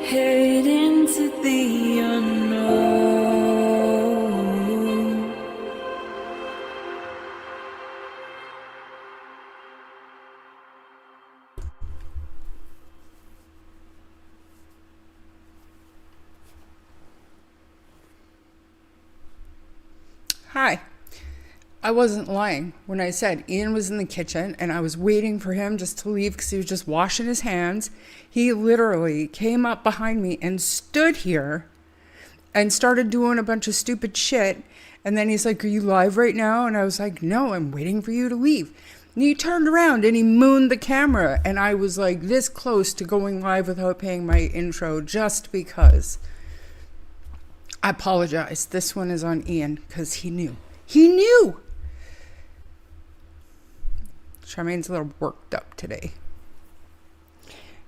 Head into the unknown. Hi. I wasn't lying when I said Ian was in the kitchen and I was waiting for him just to leave because he was just washing his hands. He literally came up behind me and stood here and started doing a bunch of stupid shit. And then he's like, "Are you live right now?" And I was like, "No, I'm waiting for you to leave." And he turned around and he mooned the camera. And I was like this close to going live without paying my intro just because. I apologize. This one is on Ian because he knew. He knew! Charmaine's a little worked up today.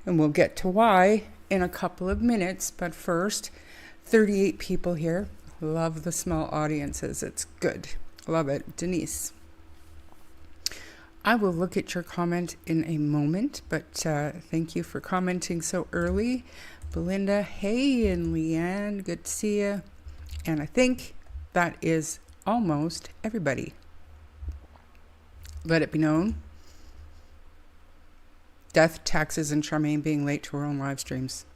And we'll get to why in a couple of minutes. But first, 38 people here. Love the small audiences. It's good. Love it. Denise. I will look at your comment in a moment, but thank you for commenting so early. Belinda, hey, and Leanne, good to see you. And I think that is almost everybody. Let it be known. Death, taxes, and Charmaine being late to her own live streams.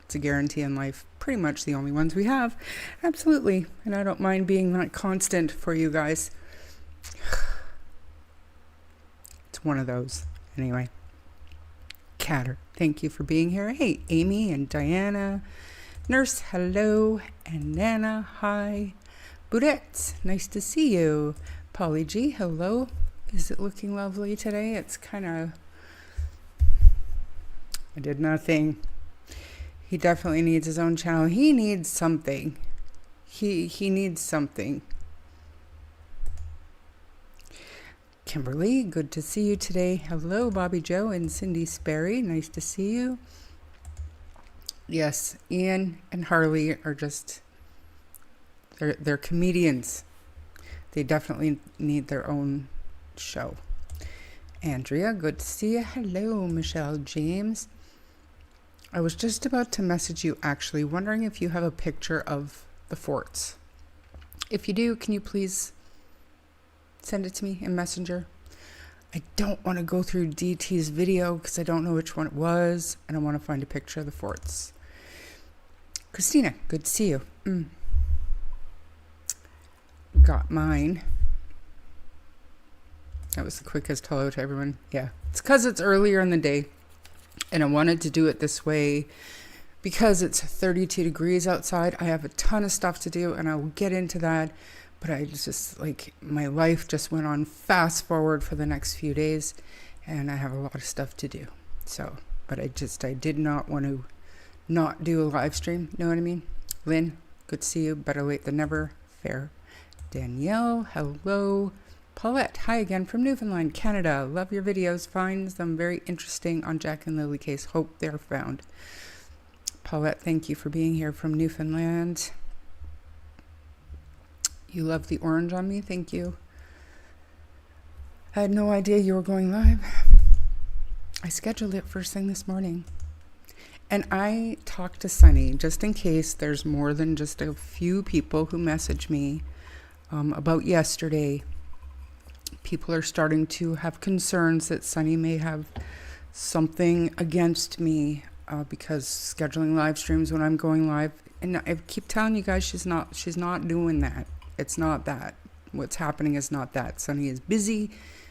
It's a guarantee in life. Pretty much the only ones we have. Absolutely. And I don't mind being that constant for you guys. It's one of those. Anyway. Catter, thank you for being here. Hey, Amy and Diana. Nurse, hello. And Nana, hi. Boudette, nice to see you. Polly G, hello. Is it looking lovely today? It's kind of... I did nothing. He definitely needs his own channel. He needs something. He needs something. Kimberly, good to see you today. Hello, Bobby Joe and Cindy Sperry. Nice to see you. Yes, Ian and Harley are just... They're comedians. They definitely need their own show. Andrea, good to see you. Hello, Michelle James. I was just about to message you, actually, wondering if you have a picture of the forts. If you do, can you please send it to me in Messenger? I don't want to go through DT's video because I don't know which one it was, and I want to find a picture of the forts. Christina, good to see you. Got mine. That was the quickest hello to everyone. Yeah, it's because it's earlier in the day. And I wanted to do it this way because it's 32 degrees outside. I have a ton of stuff to do and I'll get into that. But I just like my life just went on fast forward for the next few days and I have a lot of stuff to do. So, but I did not want to not do a live stream. Know what I mean? Lynn, good to see you. Better late than never. Fair. Danielle, hello. Paulette, hi again from Newfoundland, Canada. Love your videos. Find them very interesting on Jack and Lily case. Hope they're found. Paulette, thank you for being here from Newfoundland. You love the orange on me. Thank you. I had no idea you were going live. I scheduled it first thing this morning. And I talked to Sunny just in case there's more than just a few people who message me about yesterday. People are starting to have concerns that Sunny may have something against me because scheduling live streams when I'm going live. And I keep telling you guys she's not doing that. It's not that. What's happening is not that. Sunny is busy.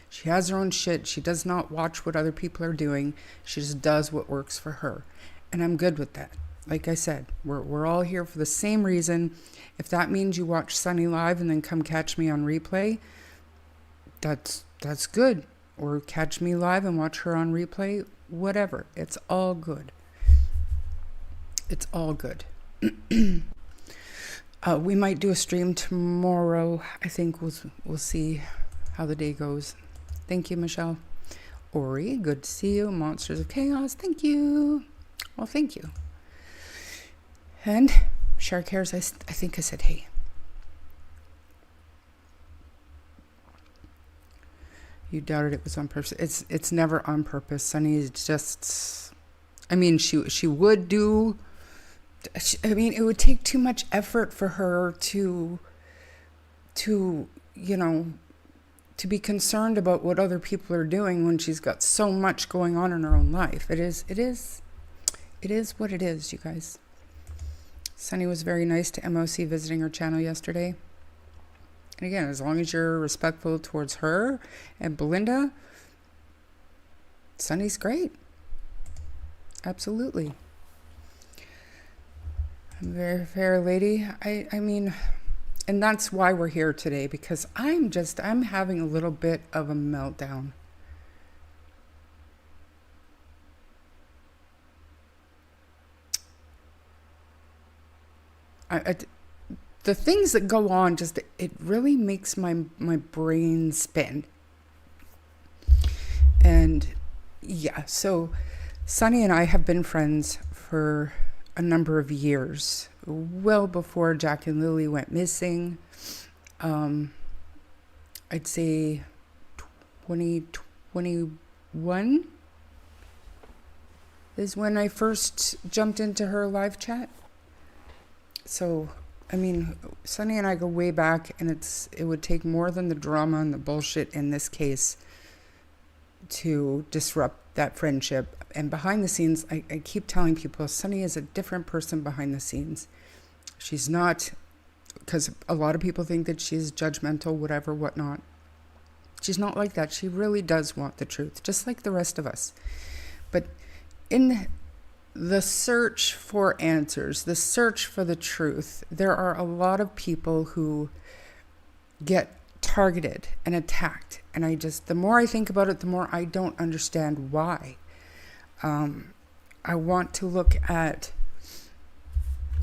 She has her own shit. She does not watch what other people are doing. She just does what works for her. And I'm good with that. like I said, we're all here for the same reason. If that means you watch Sunny live and then come catch me on replay, that's good. Or catch me live and watch her on replay, whatever. It's all good. It's all good. We might do a stream tomorrow. I think we'll see how the day goes. Thank you, Michelle. Ori, good to see you. Monsters of Chaos, thank you. Well, thank you. And Shark Hairs, I think I said hey. You doubted it was on purpose. It's never on purpose. Sunny is just, I mean, she would do, I mean, it would take too much effort for her to be concerned about what other people are doing when she's got so much going on in her own life. It is what it is, you guys. Sunny was very nice to MOC visiting her channel yesterday. And again, as long as you're respectful towards her and Belinda, Sunny's great. Absolutely. I'm a very fair lady. I mean, and that's why we're here today, because I'm having a little bit of a meltdown. The things that go on, it really makes my brain spin. And yeah, so Sunny and I have been friends for a number of years, well before Jack and Lily went missing. I'd say 2021 is when I first jumped into her live chat. So, I mean, Sunny and I go way back, and it would take more than the drama and the bullshit in this case to disrupt that friendship. And behind the scenes, I keep telling people, Sunny is a different person behind the scenes. She's not, because a lot of people think that she's judgmental, whatever, whatnot. She's not like that. She really does want the truth, just like the rest of us. But in the search for answers, the search for the truth, there are a lot of people who get targeted and attacked. And the more I think about it, the more I don't understand why. I want to look at,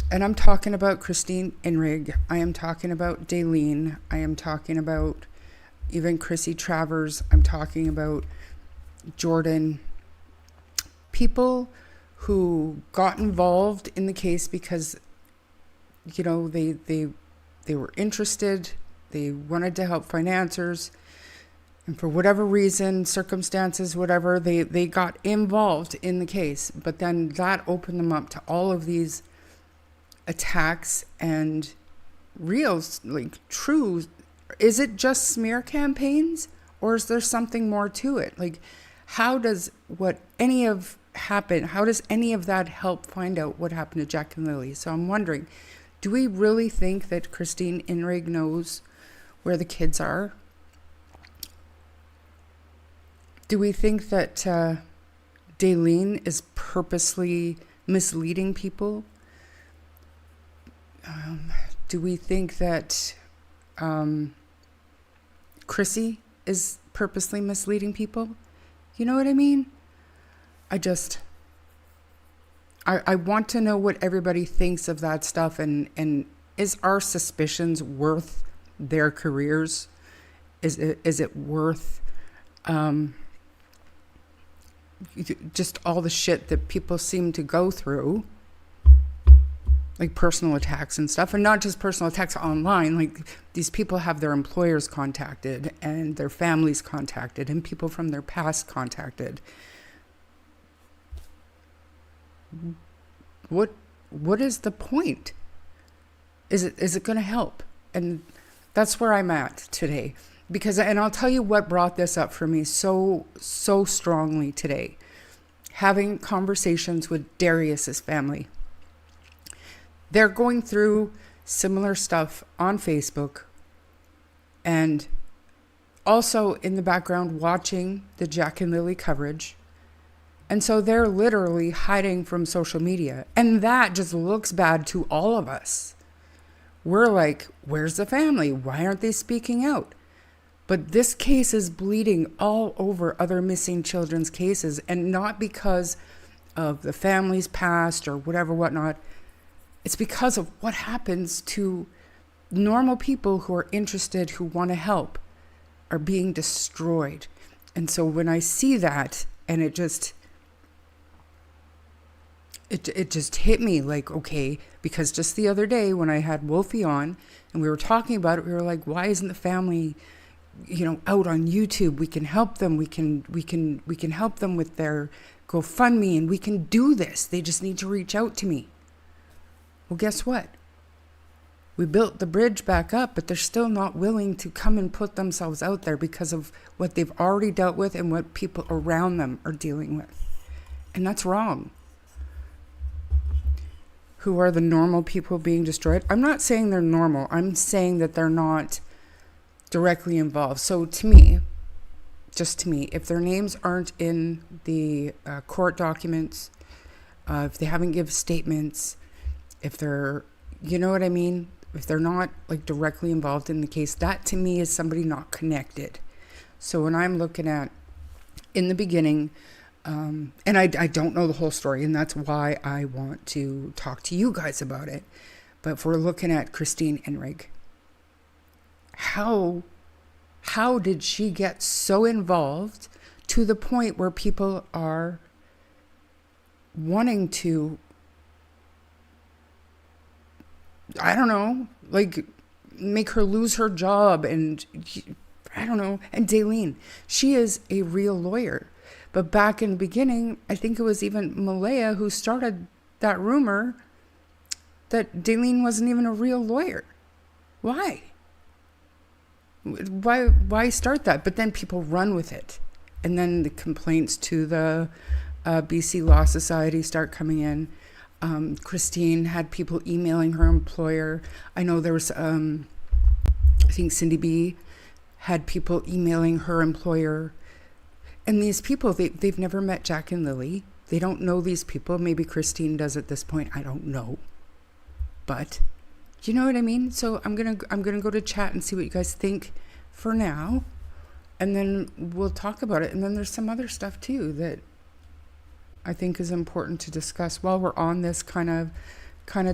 and I'm talking about Christine Inrig, I am talking about Daleen, I am talking about even Chrissy Travers, I'm talking about Jordan, people who got involved in the case because, you know, they were interested, they wanted to help financiers, and for whatever reason, circumstances, whatever, they got involved in the case. But then that opened them up to all of these attacks and real, like, true. Is it just smear campaigns, or is there something more to it? Like, how does any of that help find out what happened to Jack and Lily? So I'm wondering, do we really think that Christine Inrig knows where the kids are? Do we think that Daleen is purposely misleading people? Do we think that Chrissy is purposely misleading people? You know what I mean? I want to know what everybody thinks of that stuff, and is our suspicions worth their careers? Is it worth just all the shit that people seem to go through, like personal attacks and stuff, and not just personal attacks online. Like, these people have their employers contacted and their families contacted and people from their past contacted. What is the point? Is it going to help? And that's where I'm at today. Because, and I'll tell you what brought this up for me so strongly today. Having conversations with Darius's family. They're going through similar stuff on Facebook, and also in the background watching the Jack and Lily coverage. And so they're literally hiding from social media. And that just looks bad to all of us. We're like, where's the family? Why aren't they speaking out? But this case is bleeding all over other missing children's cases, and not because of the family's past or whatever, whatnot. It's because of what happens to normal people who are interested, who want to help, are being destroyed. And so when I see that, and it just hit me like, okay, because just the other day when I had Wolfie on and we were talking about it, we were like, why isn't the family, out on YouTube? We can help them. We can help them with their GoFundMe, and we can do this. They just need to reach out to me. Well, guess what? We built the bridge back up, but they're still not willing to come and put themselves out there because of what they've already dealt with and what people around them are dealing with. And that's wrong. Who are the normal people being destroyed? I'm not saying they're normal. I'm saying that they're not directly involved. So to me, just to me, if their names aren't in the court documents, if they haven't given statements, if they're, you know what I mean? If they're not like directly involved in the case, that to me is somebody not connected. So when I'm looking at in the beginning, and I don't know the whole story, and that's why I want to talk to you guys about it. But if we're looking at Christine Enrig, how did she get so involved to the point where people are wanting to, I don't know, like make her lose her job? And I don't know. And Daleen, she is a real lawyer. But back in the beginning, I think it was even Malaya who started that rumor that Daleen wasn't even a real lawyer. Why? Why start that? But then people run with it. And then the complaints to the BC Law Society start coming in. Christine had people emailing her employer. I know there was, I think Cindy B had people emailing her employer. And these people, they've never met Jack and Lilly. They don't know these people. Maybe Christine does at this point. I don't know. But you know what I mean? So I'm gonna go to chat and see what you guys think for now. And then we'll talk about it. And then there's some other stuff too that I think is important to discuss while we're on this kind of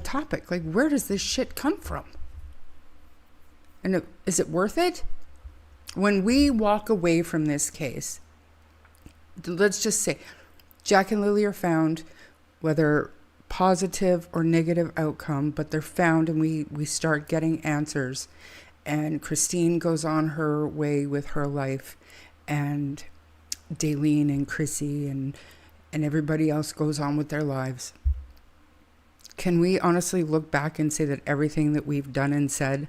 topic. Like, where does this shit come from? And is it worth it? When we walk away from this case, let's just say Jack and Lilly are found, whether positive or negative outcome, but they're found, and we start getting answers. And Christine goes on her way with her life, and Daleen and Chrissy and everybody else goes on with their lives. Can we honestly look back and say that everything that we've done and said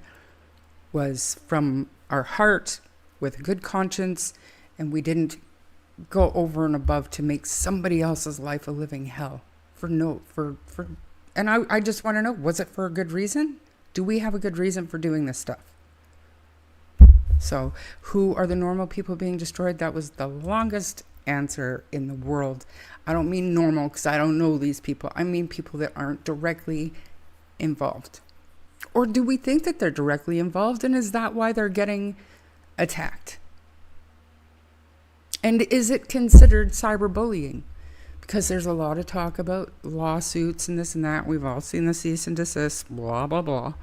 was from our heart with a good conscience, and we didn't go over and above to make somebody else's life a living hell? And I just want to know, was it for a good reason? Do we have a good reason for doing this stuff? So who are the normal people being destroyed? That was the longest answer in the world. I don't mean normal because I don't know these people. I mean people that aren't directly involved. Or do we think that they're directly involved, and is that why they're getting attacked? And is it considered cyberbullying? Because there's a lot of talk about lawsuits and this and that. We've all seen the cease and desist, blah, blah, blah.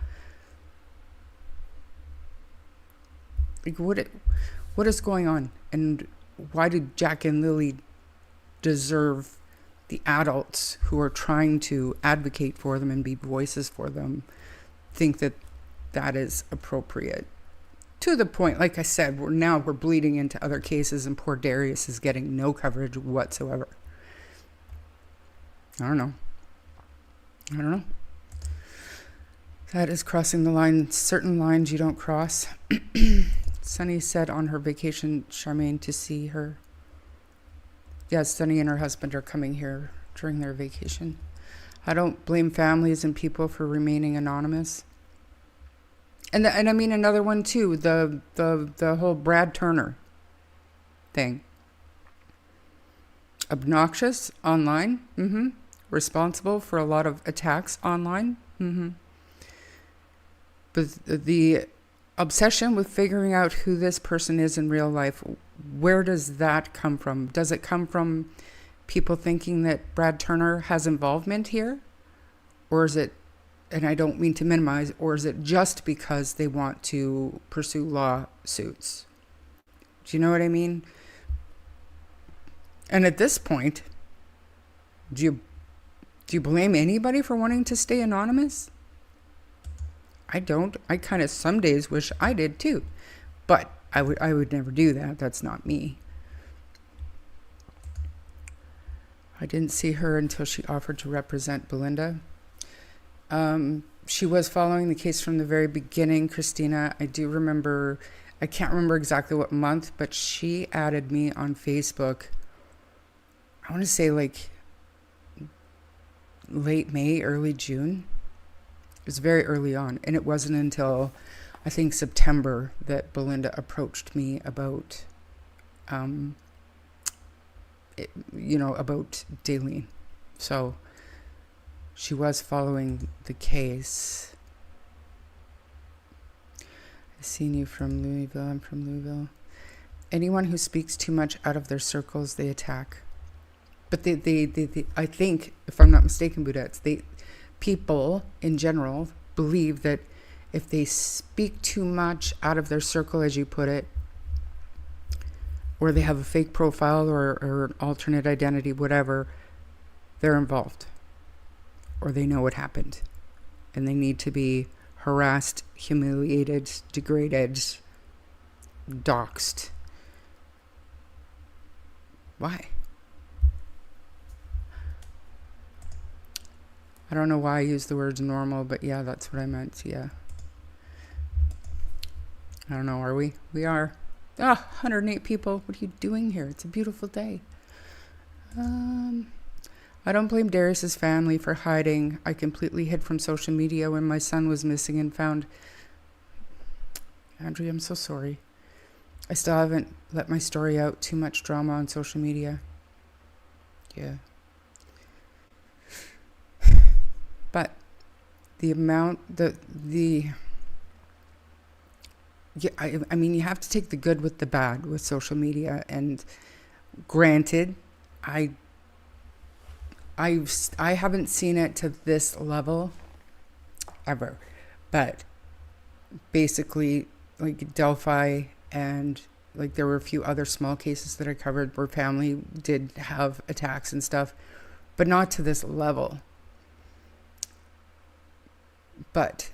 Like, what is going on? And why did Jack and Lilly deserve the adults who are trying to advocate for them and be voices for them think that that is appropriate? To the point, like I said, we're bleeding into other cases, and poor Darius is getting no coverage whatsoever. I don't know. That is crossing the line. Certain lines you don't cross. Sunny said on her vacation, Charmaine, to see her. Yes, Sunny and her husband are coming here during their vacation. I don't blame families and people for remaining anonymous. And I mean another one too, the whole Brad Turner thing. obnoxious online, responsible for a lot of attacks online, but the obsession with figuring out who this person is in real life, where does that come from? Does it come from people thinking that Brad Turner has involvement here? Or is it, and I don't mean to minimize, or is it just because they want to pursue lawsuits? Do you know what I mean? And at this point, do you blame anybody for wanting to stay anonymous? I don't. I kind of some days wish I did too, but I would never do that. That's not me. I didn't see her until she offered to represent Belinda. She was following the case from the very beginning, Christina. I do remember, I can't remember exactly what month, but she added me on Facebook. I want to say like late May, early June. It was very early on, and it wasn't until I think September that Belinda approached me about, about Daleen. So she was following the case. I've seen you from Louisville. I'm from Louisville. Anyone who speaks too much out of their circles, they attack. But they I think, if I'm not mistaken, Budettes, people in general believe that if they speak too much out of their circle, as you put it, or they have a fake profile or an alternate identity, whatever, they're involved. Or they know what happened. And they need to be harassed, humiliated, degraded, doxxed. Why? I don't know why I use the words normal, but yeah, that's what I meant. Yeah. I don't know. Are we? We are. 108 people. What are you doing here? It's a beautiful day. I don't blame Darius's family for hiding. I completely hid from social media when my son was missing and found. Andrea, I'm so sorry. I still haven't let my story out. Too much drama on social media. Yeah. But the amount, I mean, you have to take the good with the bad with social media. And granted, I haven't seen it to this level ever. But basically, like Delphi and like there were a few other small cases that I covered where family did have attacks and stuff, but not to this level. But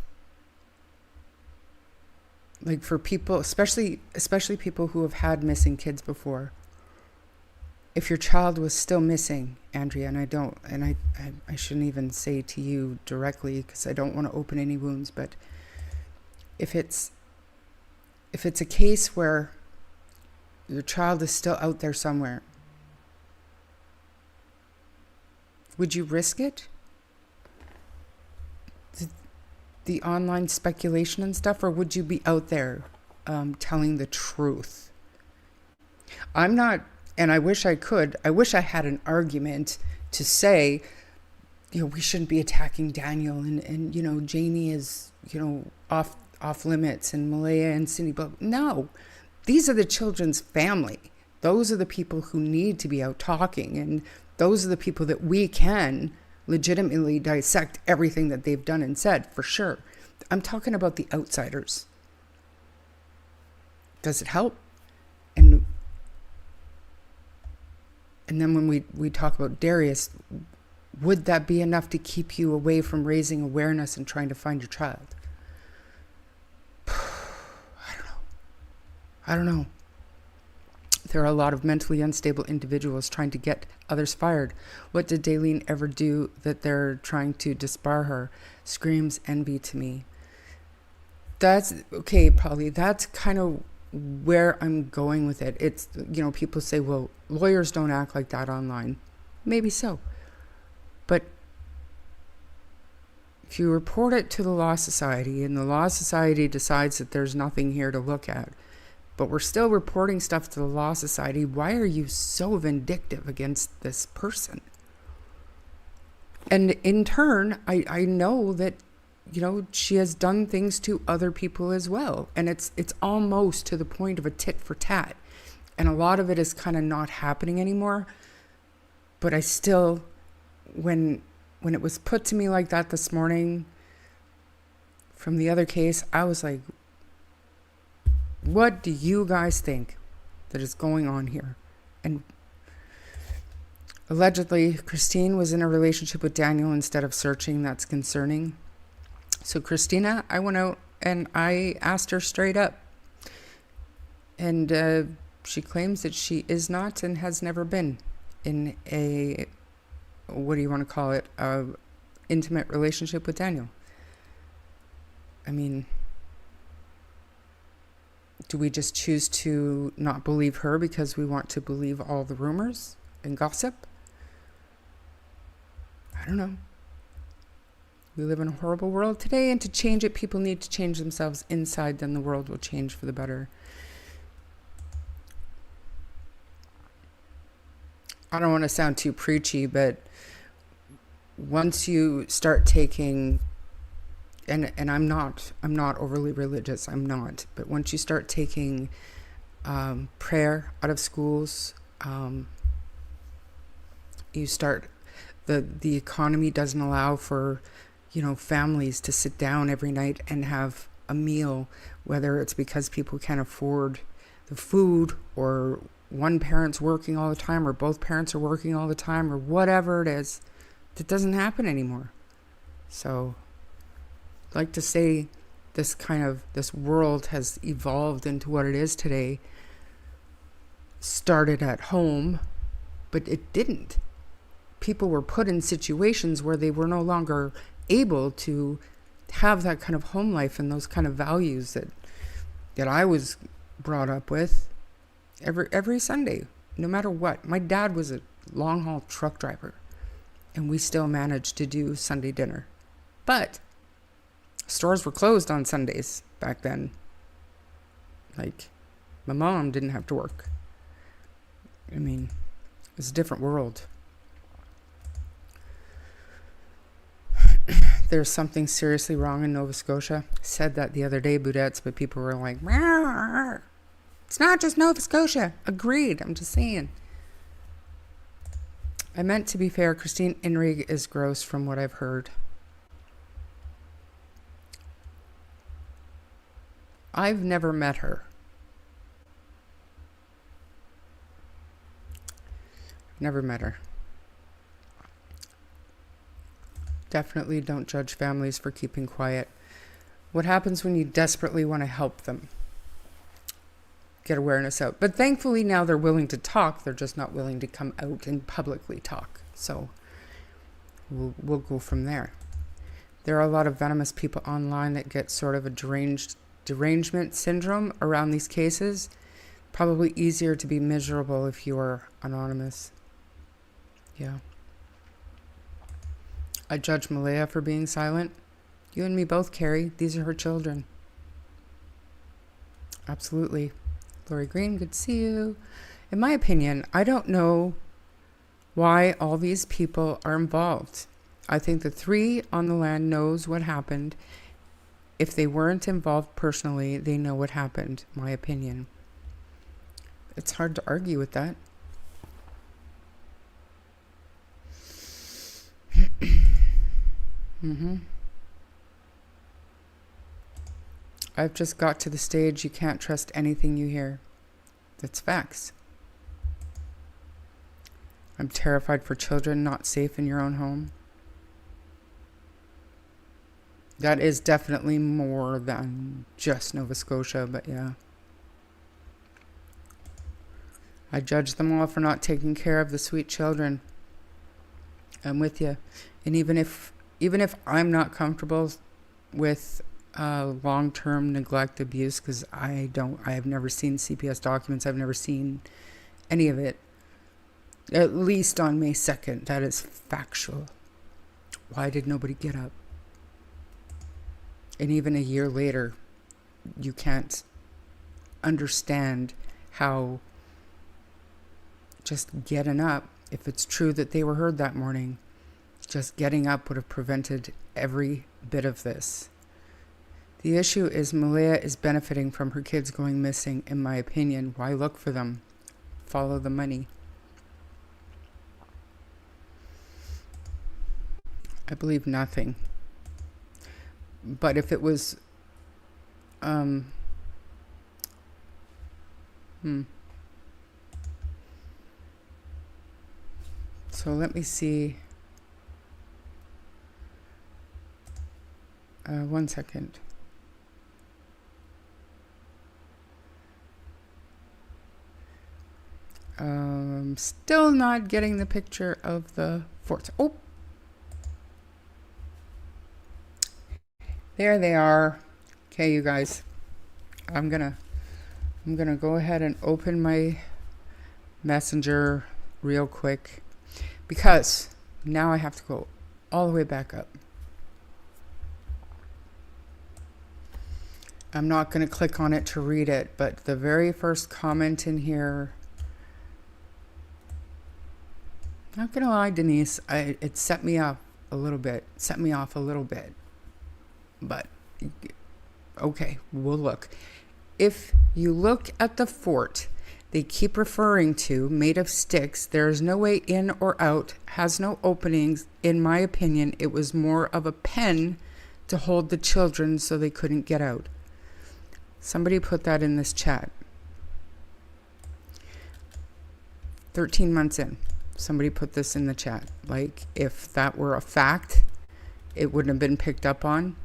like for people, especially people who have had missing kids before, if your child was still missing, Andrea, and I shouldn't even say to you directly because I don't want to open any wounds, but if it's a case where your child is still out there somewhere, would you risk it? The online speculation and stuff, or would you be out there telling the truth? I'm not, and I wish I could. I wish I had an argument to say, we shouldn't be attacking Daniel and Janie is, off limits and Malaya and Cindy. But no, these are the children's family. Those are the people who need to be out talking, and those are the people that we can legitimately dissect everything that they've done and said, for sure. I'm talking about the outsiders. Does it help? And then when we talk about Darius, would that be enough to keep you away from raising awareness and trying to find your child? I don't know. There are a lot of mentally unstable individuals trying to get others fired. What did Daleen ever do that they're trying to disbar her? Screams envy to me. That's okay, Polly. That's kind of where I'm going with it. It's, people say, well, lawyers don't act like that online. Maybe so. But if you report it to the Law Society and the Law Society decides that there's nothing here to look at, but we're still reporting stuff to the Law Society. Why are you so vindictive against this person? And in turn, I know that, you know, she has done things to other people as well. And it's almost to the point of a tit for tat. And a lot of it is kind of not happening anymore. But I still, when it was put to me like that this morning from the other case, I was like, what do you guys think that is going on here? And allegedly, Christine was in a relationship with Daniel instead of searching. That's concerning. So Christina, I went out and I asked her straight up. And she claims that she is not and has never been in a, what do you want to call it, a intimate relationship with Daniel. I mean, do we just choose to not believe her because we want to believe all the rumors and gossip? I don't know. We live in a horrible world today, and to change it, people need to change themselves inside, then the world will change for the better. I don't want to sound too preachy, but once you start taking, and I'm not overly religious, I'm not, but once you start taking prayer out of schools, you start, the economy doesn't allow for, you know, families to sit down every night and have a meal, whether it's because people can't afford the food, or one parent's working all the time, or both parents are working all the time, or whatever it is. That doesn't happen anymore. So I'd like to say this world has evolved into what it is today. Started at home, but it didn't. People were put in situations where they were no longer able to have that kind of home life and those kind of values that I was brought up with every Sunday, no matter what. My dad was a long haul truck driver, and we still managed to do Sunday dinner. But stores were closed on Sundays back then. Like, my mom didn't have to work. I mean, it was a different world. There's something seriously wrong in Nova Scotia. I said that the other day, Budettes, but people were like, "Rawr. It's not just Nova Scotia." Agreed. I'm just saying. I meant to be fair. Christine Inrig is gross from what I've heard. I've never met her. Never met her. Definitely don't judge families for keeping quiet. What happens when you desperately want to help them? Get awareness out. But thankfully now they're willing to talk. They're just not willing to come out and publicly talk. So we'll go from there. There are a lot of venomous people online that get sort of a derangement syndrome around these cases. Probably easier to be miserable if you are anonymous. Yeah. I judge Malaya for being silent. You and me both, Carrie. These are her children. Absolutely. Lori Green, good to see you. In my opinion, I don't know why all these people are involved. I think the three on the land knows what happened. If they weren't involved personally, they know what happened, my opinion. It's hard to argue with that. I've just got to the stage you can't trust anything you hear. That's facts. I'm terrified for children not safe in your own home. That is definitely more than just Nova Scotia, but yeah. I judge them all for not taking care of the sweet children. I'm with you. And even if I'm not comfortable with long-term neglect abuse, because I have never seen CPS documents. I've never seen any of it. At least on May 2nd. That is factual. Why did nobody get up? And even a year later, you can't understand how just getting up, if it's true that they were heard that morning, just getting up would have prevented every bit of this. The issue is Malaya is benefiting from her kids going missing, in my opinion. Why look for them? Follow the money. I believe nothing. But if it was so let me see. 1 second. Still not getting the picture of the forts. Oh, there they are. Okay, you guys. I'm gonna go ahead and open my messenger real quick, because now I have to go all the way back up. I'm not going to click on it to read it, but the very first comment in here, not going to lie, Denise, it set me off a little bit. But okay, we'll look. If you look at the fort they keep referring to, made of sticks, there is no way in or out, has no openings. In my opinion, it was more of a pen to hold the children so they couldn't get out. Somebody put that in this chat. 13 months in, somebody put this in the chat. Like, if that were a fact, it wouldn't have been picked up on.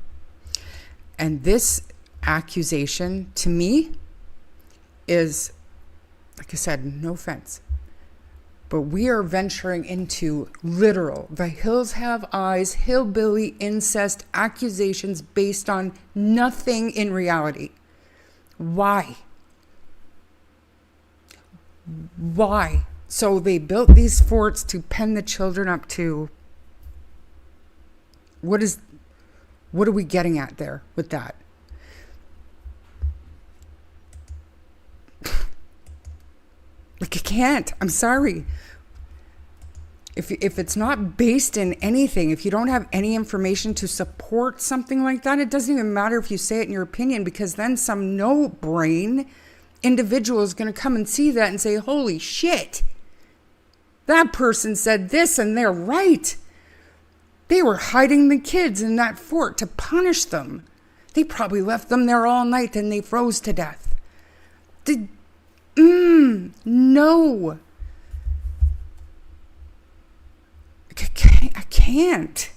And this accusation, to me, is, like I said, no offense, but we are venturing into literal, the hills have eyes, hillbilly incest accusations based on nothing in reality. Why? So they built these forts to pen the children up to. What are we getting at there with that? Like, I can't. I'm sorry. If it's not based in anything, if you don't have any information to support something like that, it doesn't even matter if you say it in your opinion, because then some no-brain individual is going to come and see that and say, holy shit, that person said this and they're right. They were hiding the kids in that fort to punish them. They probably left them there all night and they froze to death. No. I can't.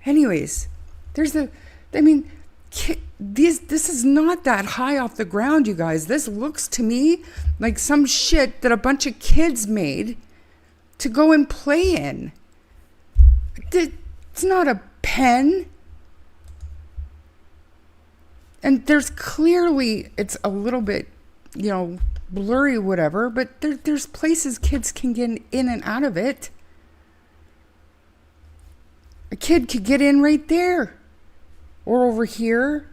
Anyways, this is not that high off the ground, you guys. This looks to me like some shit that a bunch of kids made to go and play in. It's not a pen. And there's clearly, it's a little bit, blurry, whatever, but there's places kids can get in and out of it. A kid could get in right there or over here.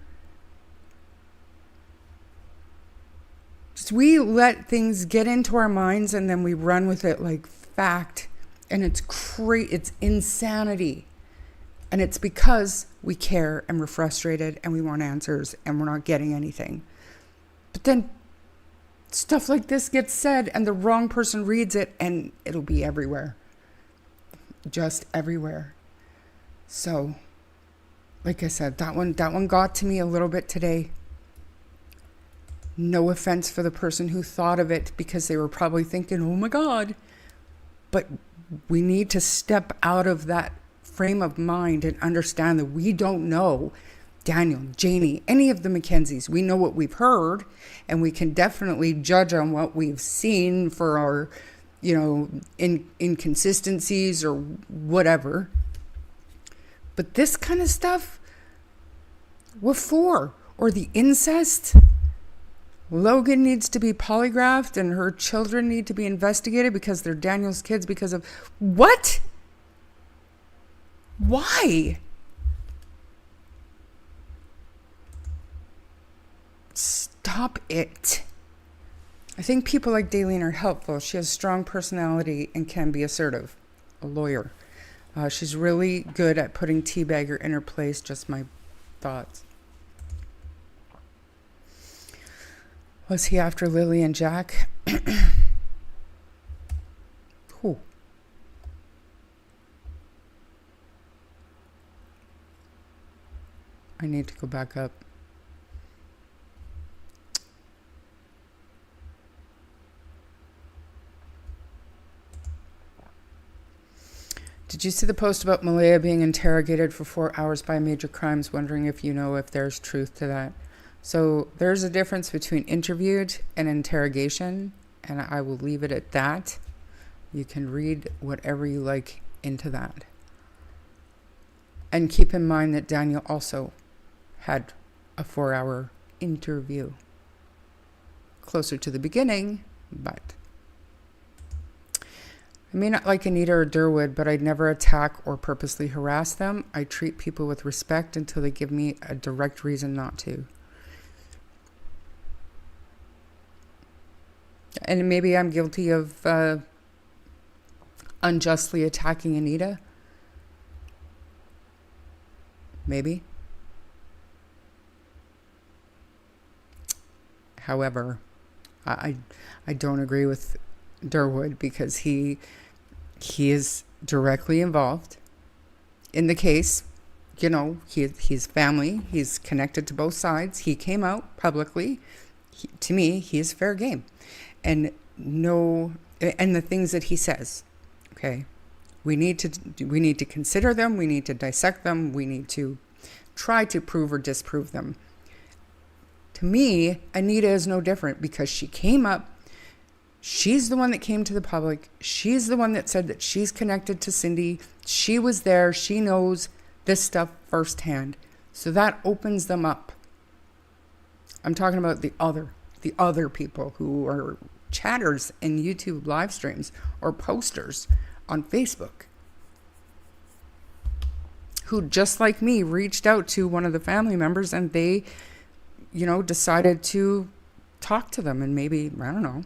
Just we let things get into our minds and then we run with it like fact, and it's insanity. And it's because we care and we're frustrated and we want answers and we're not getting anything. But then stuff like this gets said and the wrong person reads it and it'll be everywhere. Just everywhere. So, like I said, that one got to me a little bit today. No offense for the person who thought of it, because they were probably thinking, oh my God. But we need to step out of that frame of mind and understand that we don't know Daniel, Janie, any of the Mackenzies. We know what we've heard, and we can definitely judge on what we've seen for our, inconsistencies or whatever. But this kind of stuff, what for? Or the incest? Logan needs to be polygraphed and her children need to be investigated because they're Daniel's kids because of what? Why? Stop it. I think people like Daleen are helpful. She has strong personality and can be assertive. A lawyer. She's really good at putting Teabagger in her place. Just my thoughts. Was he after Lilly and Jack? Who? I need to go back up. Did you see the post about Malaya being interrogated for 4 hours by major crimes? Wondering if you know if there's truth to that. So there's a difference between interviewed and interrogation, and I will leave it at that. You can read whatever you like into that. And keep in mind that Daniel also had a 4-hour interview. Closer to the beginning, but... I may not like Anita or Durwood, but I'd never attack or purposely harass them. I treat people with respect until they give me a direct reason not to. And maybe I'm guilty of unjustly attacking Anita. Maybe. However, I don't agree with Durwood because he is directly involved in the case. You know, he's family. He's connected to both sides. He came out publicly. To me, he is fair game. And the things that he says, okay, we need to consider them. We need to dissect them. We need to try to prove or disprove them. To me, Anita is no different because she came up. She's the one that came to the public. She's the one that said that she's connected to Cindy. She was there. She knows this stuff firsthand. So that opens them up. I'm talking about the other people who are chatters in YouTube live streams or posters on Facebook, who just like me reached out to one of the family members and they, decided to talk to them, and maybe, I don't know,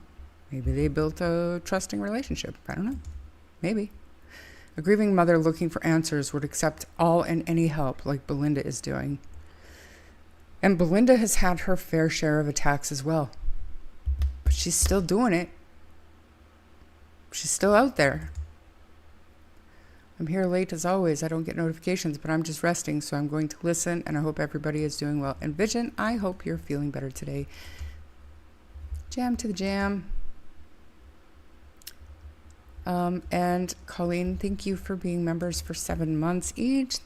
maybe they built a trusting relationship. I don't know. Maybe. A grieving mother looking for answers would accept all and any help like Belinda is doing. And Belinda has had her fair share of attacks as well. But she's still doing it. She's still out there. I'm here late as always. I don't get notifications, but I'm just resting, so I'm going to listen, and I hope everybody is doing well. And Vision, I hope you're feeling better today. Jam to the jam. And Colleen, thank you for being members for 7 months each.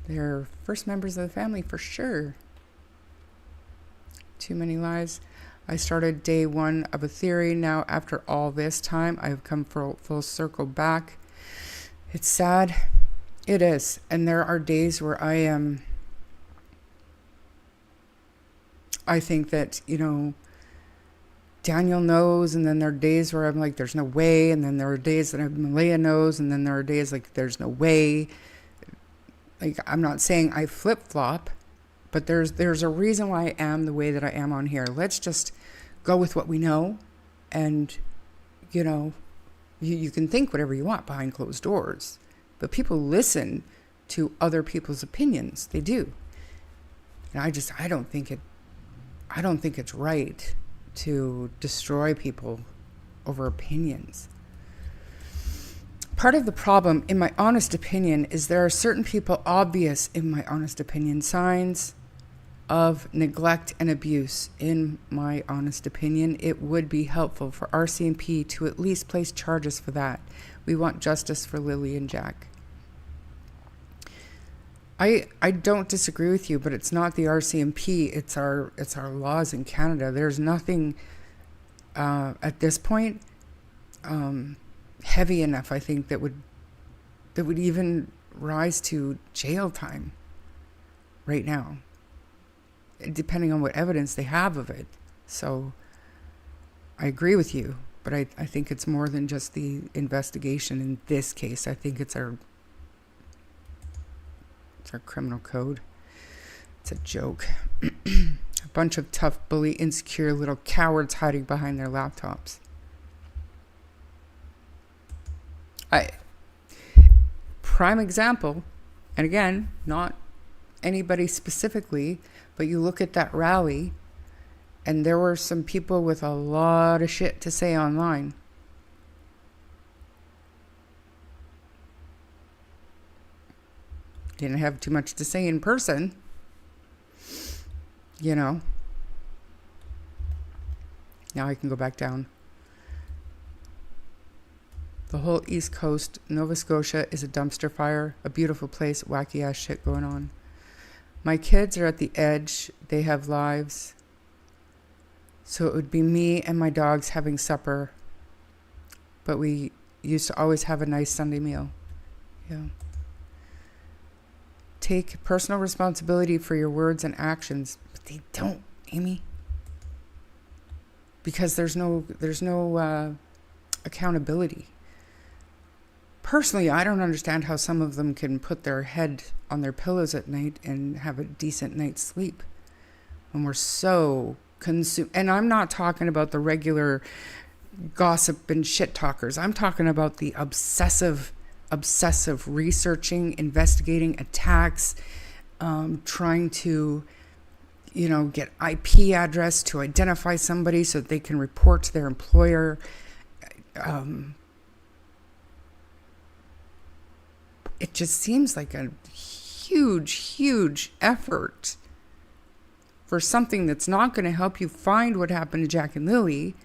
They're first members of the family for sure. Too many lies. I started day 1 of a theory. Now, after all this time, I have come full circle back. It's sad. It is. And there are days where I think that, Daniel knows, and then there are days where I'm like, there's no way, and then there are days that Malaya knows, and then there are days like, there's no way. Like, I'm not saying I flip-flop, but there's a reason why I am the way that I am on here. Let's just go with what we know, and, you can think whatever you want behind closed doors, but people listen to other people's opinions. They do. And I don't think it's right to destroy people over opinions. Part of the problem, in my honest opinion, is there are certain people obvious, in my honest opinion, signs of neglect and abuse. In my honest opinion, it would be helpful for RCMP to at least place charges for that. We want justice for Lilly and Jack. I don't disagree with you, but it's not the RCMP, it's our laws in Canada. There's nothing at this point heavy enough, I think, that would even rise to jail time right now, depending on what evidence they have of it. So I agree with you, but I think it's more than just the investigation in this case. I think it's our criminal code. It's a joke. A bunch of tough, bully, insecure little cowards hiding behind their laptops. Prime example, and again, not anybody specifically, but you look at that rally, and there were some people with a lot of shit to say online. Didn't have too much to say in person, you know. Now I can go back down. The whole East Coast, Nova Scotia, is a dumpster fire, a beautiful place, wacky ass shit going on. My kids are at the edge. They have lives. So it would be me and my dogs having supper. But we used to always have a nice Sunday meal. Yeah. Take personal responsibility for your words and actions. But they don't, Amy. Because there's no accountability. Personally, I don't understand how some of them can put their head on their pillows at night and have a decent night's sleep when we're so consumed. And I'm not talking about the regular gossip and shit talkers. I'm talking about the obsessive researching, investigating attacks, trying to, get IP address to identify somebody so that they can report to their employer. It just seems like a huge effort for something that's not going to help you find what happened to Jack and Lilly,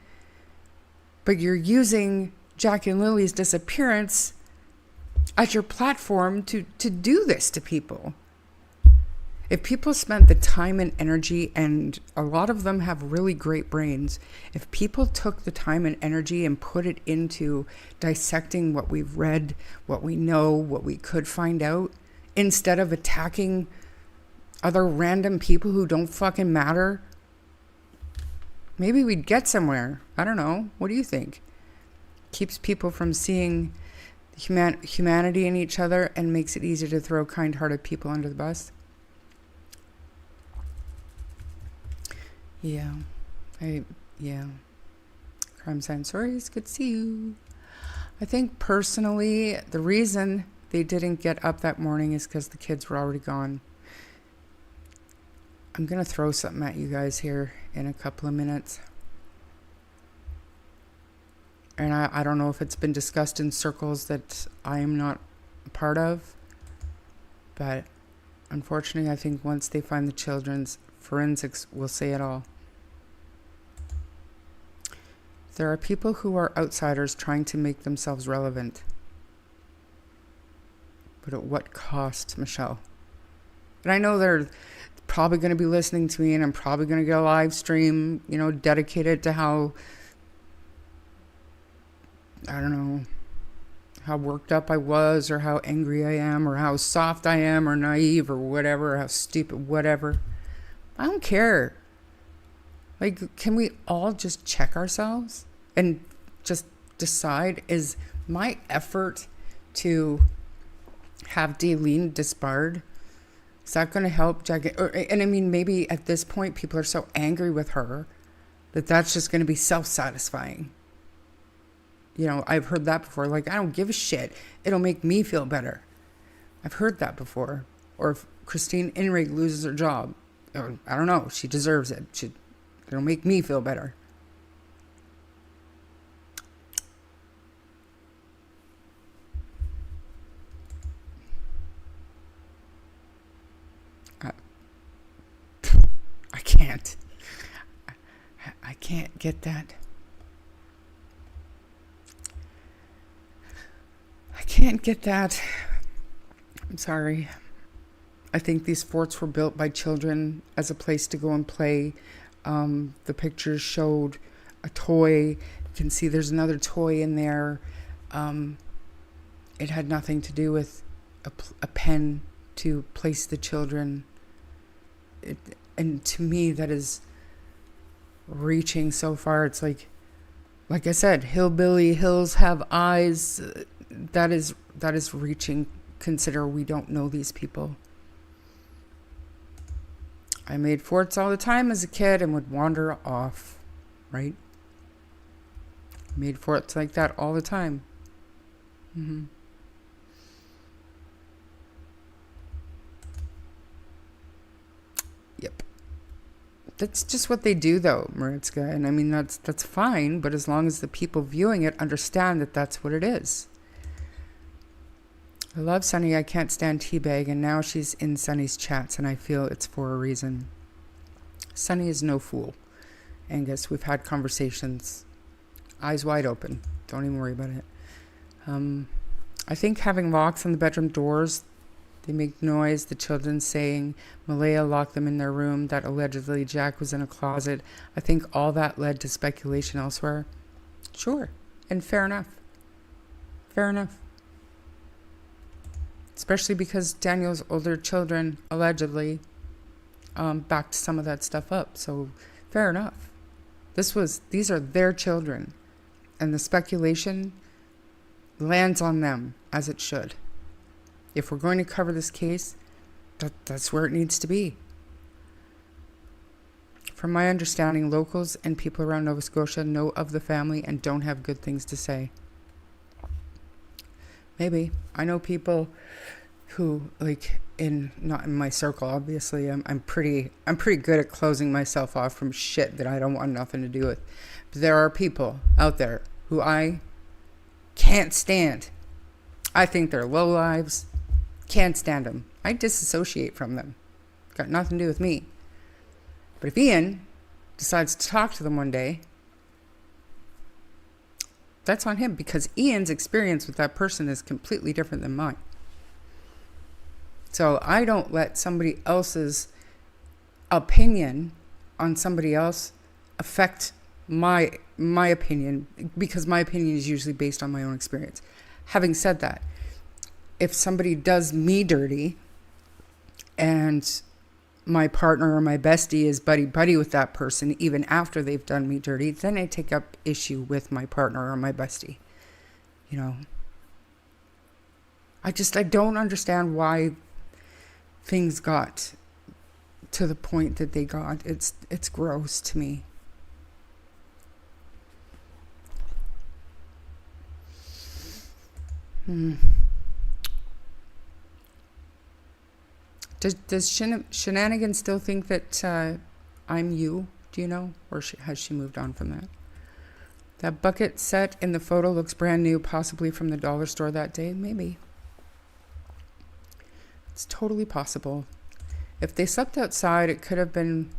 but you're using Jack and Lily's disappearance as your platform to do this to people. If people spent the time and energy, and a lot of them have really great brains, if people took the time and energy and put it into dissecting what we've read, what we know, what we could find out, instead of attacking other random people who don't fucking matter, maybe we'd get somewhere. I don't know. What do you think? Keeps people from seeing humanity in each other and makes it easier to throw kind-hearted people under the bus. Yeah. Crime Sign Stories, good to see you. I think personally, the reason they didn't get up that morning is because the kids were already gone. I'm going to throw something at you guys here in a couple of minutes. And I don't know if it's been discussed in circles that I am not a part of. But unfortunately, I think once they find the children's, forensics will say it all. There are people who are outsiders trying to make themselves relevant. But at what cost, Michelle? And I know they're probably going to be listening to me, and I'm probably going to get a live stream, dedicated to how, I don't know, how worked up I was, or how angry I am, or how soft I am, or naive, or whatever, or how stupid, whatever. I don't care. Like, can we all just check ourselves and just decide, is my effort to have Daylene disbarred, is that going to help Jack? And I mean, maybe at this point, people are so angry with her that that's just going to be self-satisfying. I've heard that before. Like, I don't give a shit. It'll make me feel better. I've heard that before. Or if Christine Inrig loses her job, I don't know. She deserves it. It'll make me feel better. I can't. I can't get that. I can't get that. I'm sorry. I think these forts were built by children as a place to go and play. The pictures showed a toy. You can see there's another toy in there. It had nothing to do with a pen to place the children. And to me, that is reaching so far. It's like I said, hillbilly, hills have eyes. That is reaching. Consider we don't know these people. I made forts all the time as a kid and would wander off, right? Made forts like that all the time. Yep. That's just what they do, though, Maritska. And I mean, that's fine, but as long as the people viewing it understand that that's what it is. I love Sunny. I can't stand Teabag, and now she's in Sunny's chats, and I feel it's for a reason. Sunny is no fool. Angus, we've had conversations. Eyes wide open. Don't even worry about it. I think having locks on the bedroom doors, they make noise. The children saying Malaya locked them in their room, that allegedly Jack was in a closet. I think all that led to speculation elsewhere. Sure. And fair enough. Fair enough. Especially because Daniel's older children allegedly backed some of that stuff up. So fair enough. These are their children. And the speculation lands on them, as it should. If we're going to cover this case, that's where it needs to be. From my understanding, locals and people around Nova Scotia know of the family and don't have good things to say. Maybe. I know people who, like, not in my circle, obviously. I'm pretty good at closing myself off from shit that I don't want nothing to do with. But there are people out there who I can't stand. I think they're lowlives. Can't stand them. I disassociate from them. Got nothing to do with me. But if Ian decides to talk to them one day, that's on him, because Ian's experience with that person is completely different than mine. So I don't let somebody else's opinion on somebody else affect my opinion, because my opinion is usually based on my own experience. Having said that, if somebody does me dirty and my partner or my bestie is buddy with that person even after they've done me dirty, then I take up issue with my partner or my bestie. You know, I don't understand why things got to the point that they got. It's gross to me. Does Shenanigan still think that I'm you? Do you know? Or has she moved on from that? That bucket set in the photo looks brand new, possibly from the dollar store that day. Maybe. It's totally possible. If they slept outside, it could have been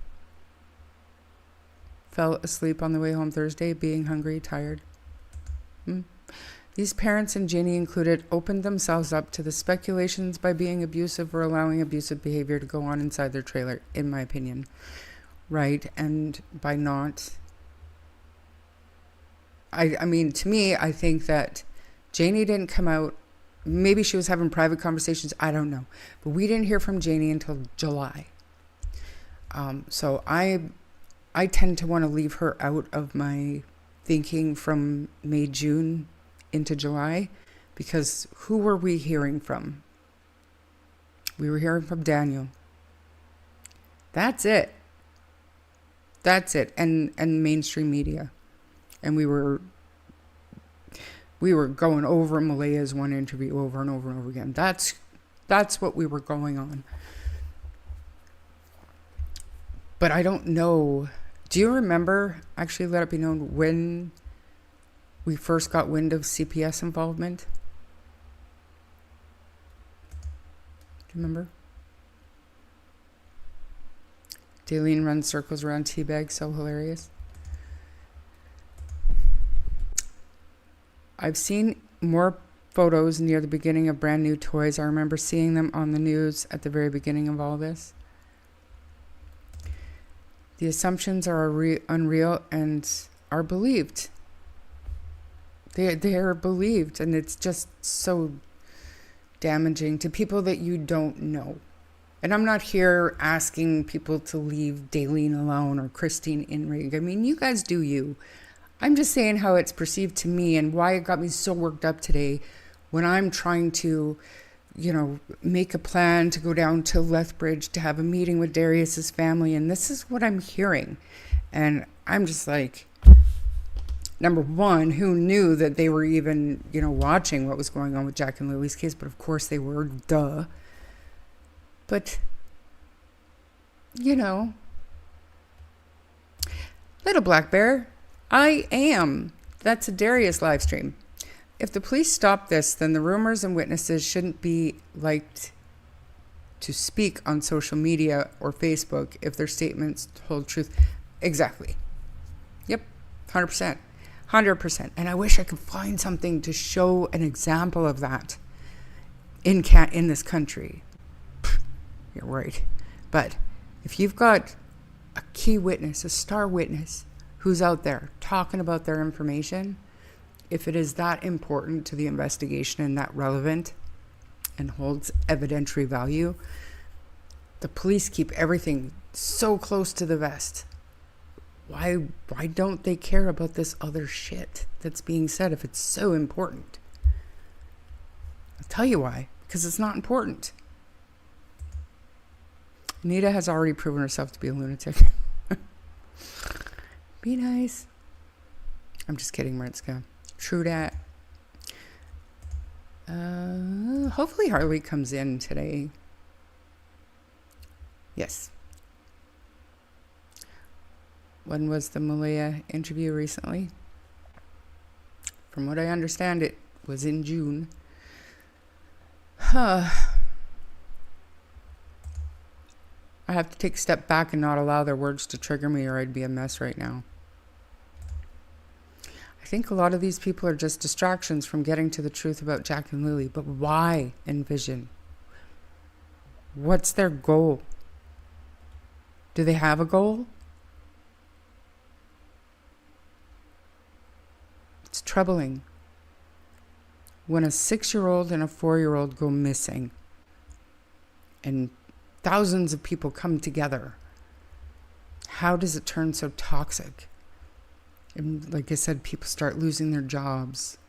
fell asleep on the way home Thursday, being hungry, tired. These parents, and Janie included, opened themselves up to the speculations by being abusive or allowing abusive behavior to go on inside their trailer, in my opinion. Right? And by not... I mean, to me, I think that Janie didn't come out. Maybe she was having private conversations. I don't know. But we didn't hear from Janie until July. So I tend to want to leave her out of my thinking from May, June into July, because who were we hearing from? We were hearing from Daniel. That's it. And mainstream media. And we were going over Malaya's one interview over and over and over again. That's what we were going on. But I don't know. Do you remember, actually let it be known, when we first got wind of CPS involvement? Do you remember? Daleen runs circles around Teabag, so hilarious. I've seen more photos near the beginning of brand new toys. I remember seeing them on the news at the very beginning of all this. The assumptions are unreal and are believed. They are believed, and it's just so damaging to people that you don't know. And I'm not here asking people to leave Daleen alone or Christine Inrig. I mean, you guys do you. I'm just saying how it's perceived to me and why it got me so worked up today when I'm trying to, make a plan to go down to Lethbridge to have a meeting with Darius's family. And this is what I'm hearing. And I'm just like, number one, who knew that they were even, watching what was going on with Jack and Lily's case? But of course they were, duh. But, little black bear, I am. That's a Darius live stream. If the police stop this, then the rumors and witnesses shouldn't be liked to speak on social media or Facebook if their statements hold truth. Exactly. Yep. 100%. 100%. And I wish I could find something to show an example of that in this country. You're right. But if you've got a key witness, a star witness, who's out there talking about their information, if it is that important to the investigation and that relevant and holds evidentiary value, the police keep everything so close to the vest. Why don't they care about this other shit that's being said if it's so important? I'll tell you why. Because it's not important. Anita has already proven herself to be a lunatic. Be nice. I'm just kidding, Maritzka. True dat. Hopefully Harley comes in today. Yes. When was the Malaya interview recently? From what I understand, it was in June. I have to take a step back and not allow their words to trigger me, or I'd be a mess right now. I think a lot of these people are just distractions from getting to the truth about Jack and Lily. But why envision? What's their goal? Do they have a goal? It's troubling when a 6-year-old and a 4-year-old go missing and thousands of people come together. How does it turn so toxic? And like I said, people start losing their jobs.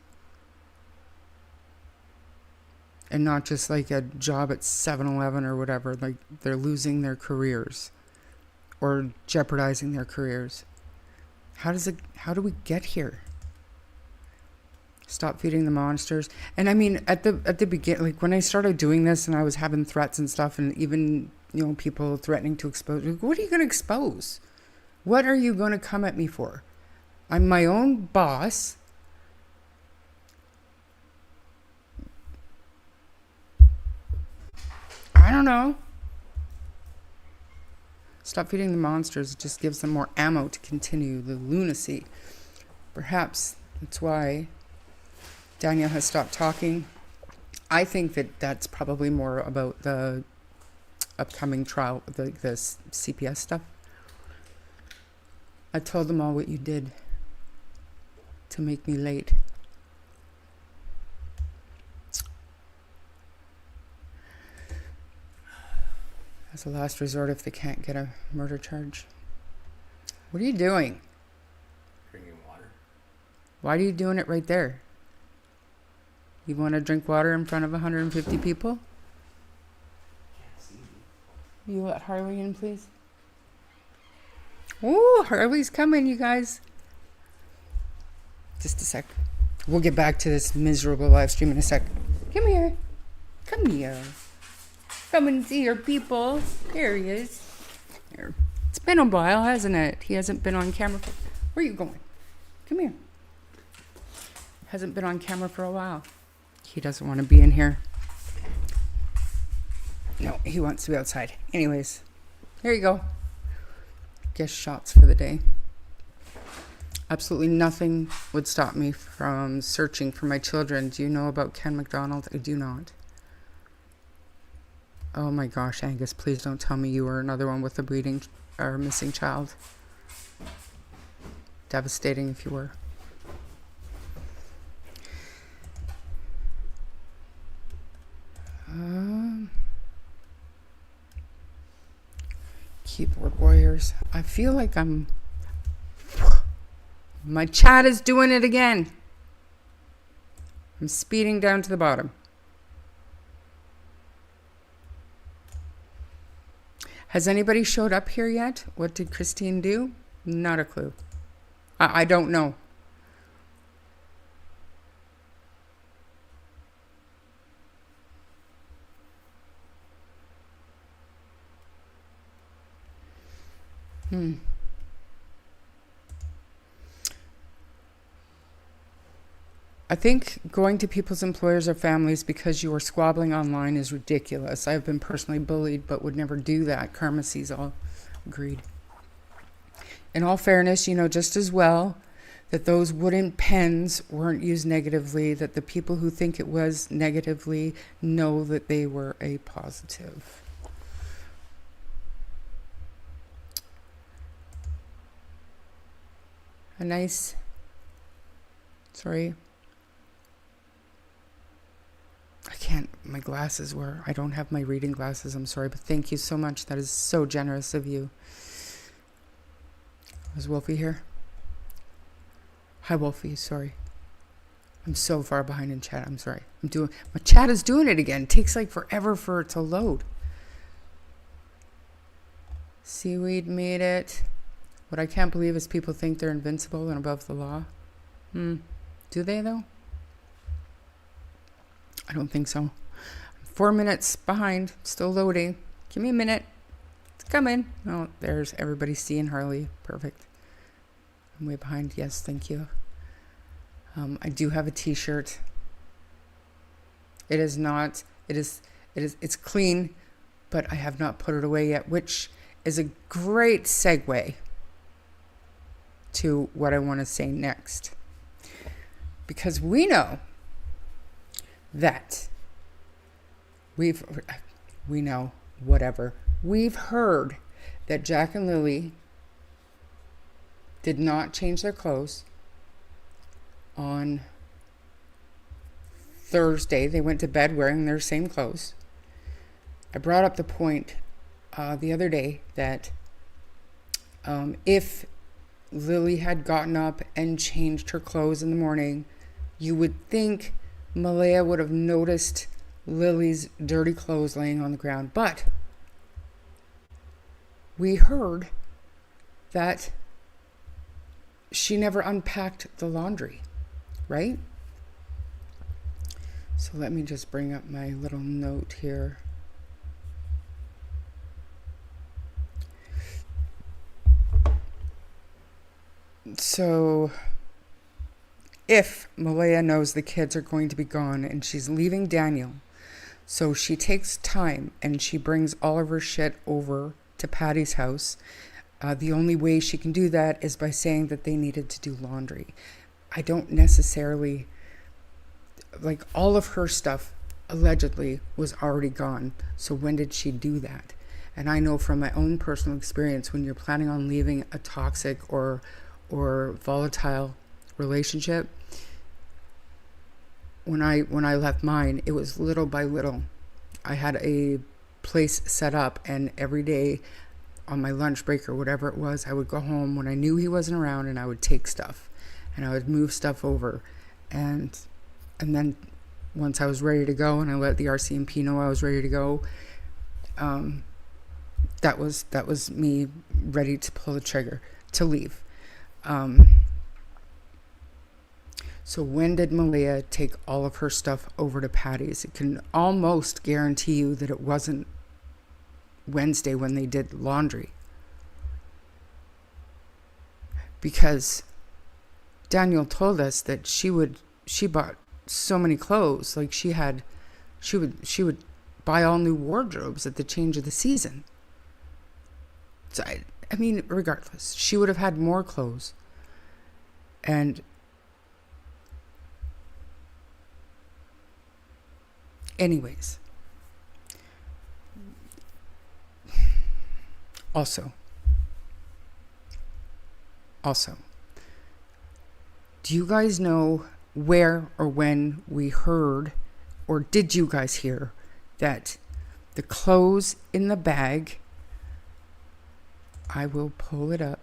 And not just like a job at 7-Eleven or whatever. Like they're losing their careers or jeopardizing their careers. How do we get here? Stop feeding the monsters. And I mean, at the beginning, like when I started doing this and I was having threats and stuff, and even, people threatening to expose, like, what are you going to expose? What are you going to come at me for? I'm my own boss. I don't know. Stop feeding the monsters. It just gives them more ammo to continue the lunacy. Perhaps that's why Danielle has stopped talking. I think that that's probably more about the upcoming trial, the CPS stuff. I told them all what you did to make me late. As a last resort if they can't get a murder charge. What are you doing? Drinking water. Why are you doing it right there? You want to drink water in front of 150 people? Can't see me. You let Harley in, please? Ooh, Harley's coming, you guys. Just a sec. We'll get back to this miserable live stream in a sec. Come here. Come here. Come and see your people. There he is. Here. It's been a while, hasn't it? He hasn't been on camera. Where are you going? Come here. Hasn't been on camera for a while. He doesn't want to be in here. No, he wants to be outside. Anyways, there you go. Guest shots for the day. Absolutely nothing would stop me from searching for my children. Do you know about Ken McDonald? I do not. Oh my gosh, Angus, please don't tell me you were another one with a bleeding or missing child. Devastating if you were. Keyboard warriors. I feel like my chat is doing it again. I'm speeding down to the bottom. Has anybody showed up here yet? What did Christine do? Not a clue. I don't know. I think going to people's employers or families because you are squabbling online is ridiculous. I've been personally bullied but would never do that. Karma sees all. Agreed. In all fairness, you know just as well that those wooden pens weren't used negatively, that the people who think it was negatively know that they were a positive. A nice, sorry. I can't, my glasses were, I don't have my reading glasses, I'm sorry, but thank you so much. That is so generous of you. Is Wolfie here? Hi, Wolfie, sorry. I'm so far behind in chat, I'm sorry. My chat is doing it again. It takes like forever for it to load. Seaweed made it. What I can't believe is people think they're invincible and above the law. Do they though? I don't think so. I'm 4 minutes behind, still loading. Give me a minute. It's coming. Oh, there's everybody seeing Harley. Perfect. I'm way behind. Yes, thank you. I do have a t-shirt. It's clean, but I have not put it away yet, which is a great segue to what I want to say next. Because we know that we've heard that Jack and Lilly did not change their clothes on Thursday. They went to bed wearing their same clothes. I brought up the point the other day that if Lilly had gotten up and changed her clothes in the morning, you would think Malaya would have noticed Lily's dirty clothes laying on the ground. But we heard that she never unpacked the laundry, right? So let me just bring up my little note here. So if Malaya knows the kids are going to be gone and she's leaving Daniel, so she takes time and she brings all of her shit over to Patty's house. The only way she can do that is by saying that they needed to do laundry. I don't necessarily, like, all of her stuff allegedly was already gone. So when did she do that? And I know from my own personal experience, when you're planning on leaving a toxic or volatile relationship, when I left mine, it was little by little. I had a place set up, and every day on my lunch break or whatever it was, I would go home when I knew he wasn't around, and I would take stuff and I would move stuff over, and then once I was ready to go and I let the RCMP know I was ready to go, that was me ready to pull the trigger to leave. So when did Malaya take all of her stuff over to Patty's? It can almost guarantee you that it wasn't Wednesday when they did laundry. Because Daniel told us that she bought so many clothes, like she would buy all new wardrobes at the change of the season. So I mean, regardless, she would have had more clothes. And anyways, also, do you guys know where or when we heard, or did you guys hear, that the clothes in the bag, I will pull it up,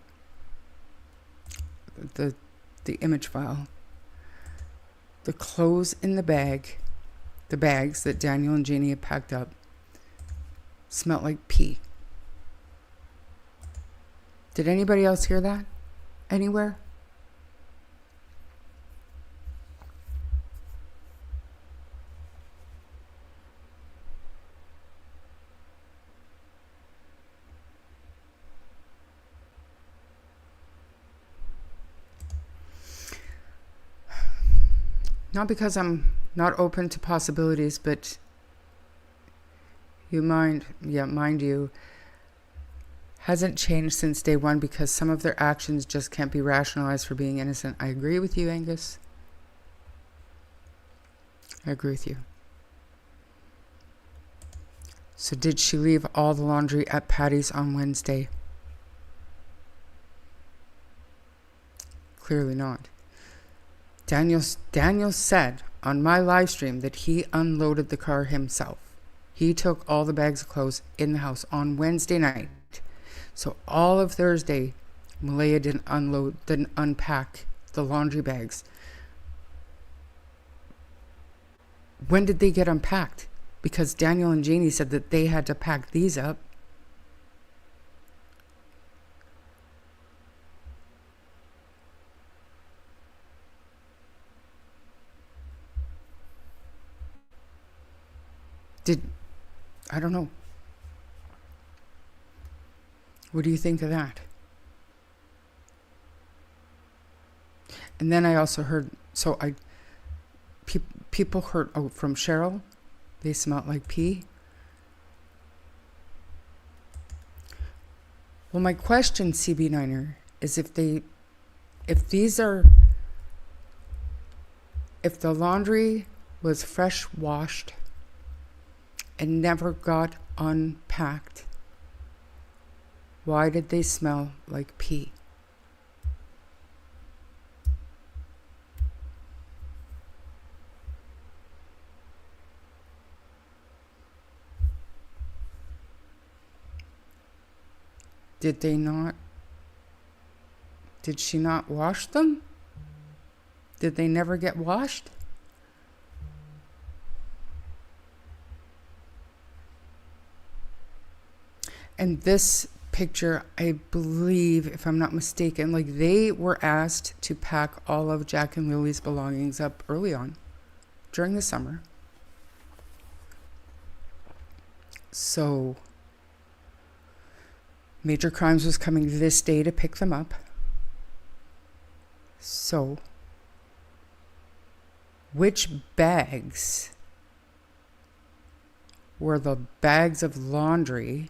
the image file, the clothes in the bag, the bags that Daniel and Janie had packed up, smelled like pee. Did anybody else hear that? Anywhere? Not because I'm not open to possibilities, but mind you, hasn't changed since day one because some of their actions just can't be rationalized for being innocent. I agree with you, Angus. I agree with you. So did she leave all the laundry at Patty's on Wednesday? Clearly not. Daniel said on my live stream that he unloaded the car himself. He took all the bags of clothes in the house on Wednesday night. So all of Thursday, Malaya didn't unpack the laundry bags. When did they get unpacked? Because Daniel and Janie said that they had to pack these up. I don't know. What do you think of that? And then I also heard, people heard from Cheryl, they smelled like pee. Well, my question, CB9er, is if the laundry was fresh washed and never got unpacked, why did they smell like pee? Did she not wash them? Did they never get washed? And this picture, I believe, if I'm not mistaken, like they were asked to pack all of Jack and Lily's belongings up early on during the summer. So Major Crimes was coming this day to pick them up. So which bags were the bags of laundry?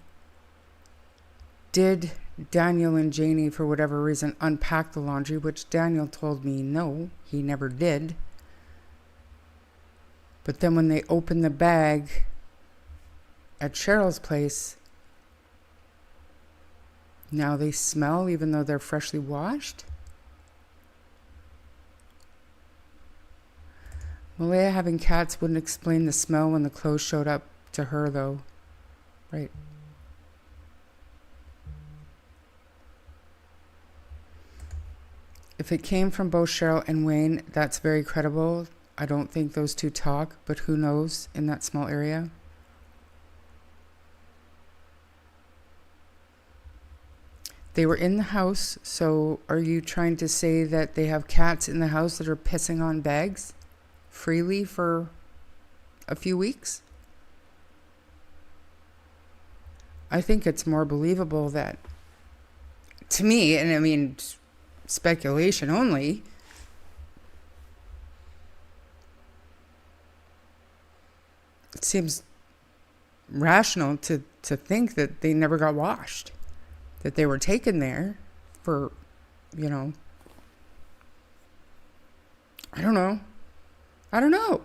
Did Daniel and Janie, for whatever reason, unpack the laundry, which Daniel told me no, he never did. But then when they opened the bag at Cheryl's place, now they smell even though they're freshly washed? Malaya having cats wouldn't explain the smell when the clothes showed up to her, though. Right. If it came from both Cheryl and Wayne, that's very credible. I don't think those two talk, but who knows in that small area. They were in the house, so are you trying to say that they have cats in the house that are pissing on bags freely for a few weeks? I think it's more believable that, to me, and I mean, speculation only, it seems rational to think that they never got washed, that they were taken there for, I don't know. I don't know.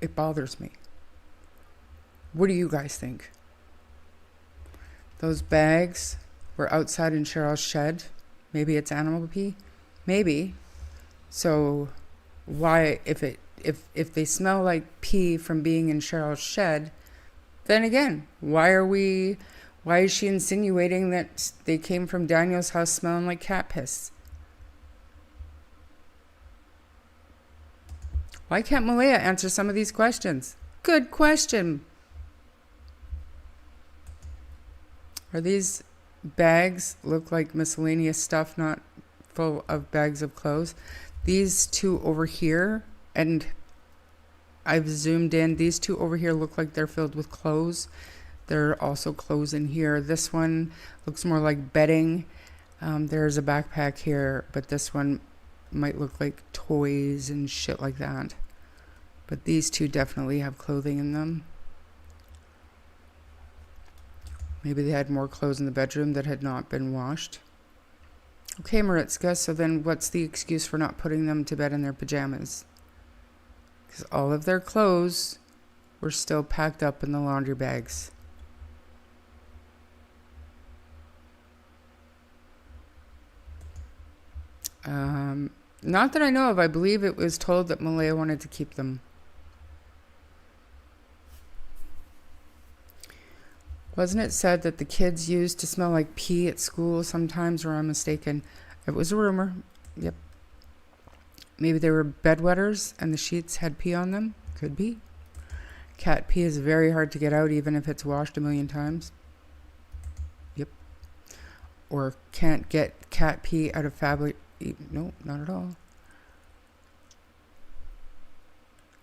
It bothers me. What do you guys think? Those bags were outside in Cheryl's shed. Maybe it's animal pee. Maybe. So why, if they smell like pee from being in Cheryl's shed, then again, why is she insinuating that they came from Daniel's house smelling like cat piss? Why can't Malaya answer some of these questions? Good question, Are these bags look like miscellaneous stuff, not full of bags of clothes? These two over here, and I've zoomed in, these two over here look like they're filled with clothes. There are also clothes in here. This one looks more like bedding. There's a backpack here, but this one might look like toys and shit like that. But these two definitely have clothing in them. Maybe they had more clothes in the bedroom that had not been washed. Okay, Maritzka, so then what's the excuse for not putting them to bed in their pajamas? Because all of their clothes were still packed up in the laundry bags. Not that I know of. I believe it was told that Malaya wanted to keep them. Wasn't it said that the kids used to smell like pee at school sometimes, or I'm mistaken? It was a rumor. Yep. Maybe they were bedwetters and the sheets had pee on them? Could be. Cat pee is very hard to get out even if it's washed a million times. Yep. Or can't get cat pee out of fabric. No, not at all.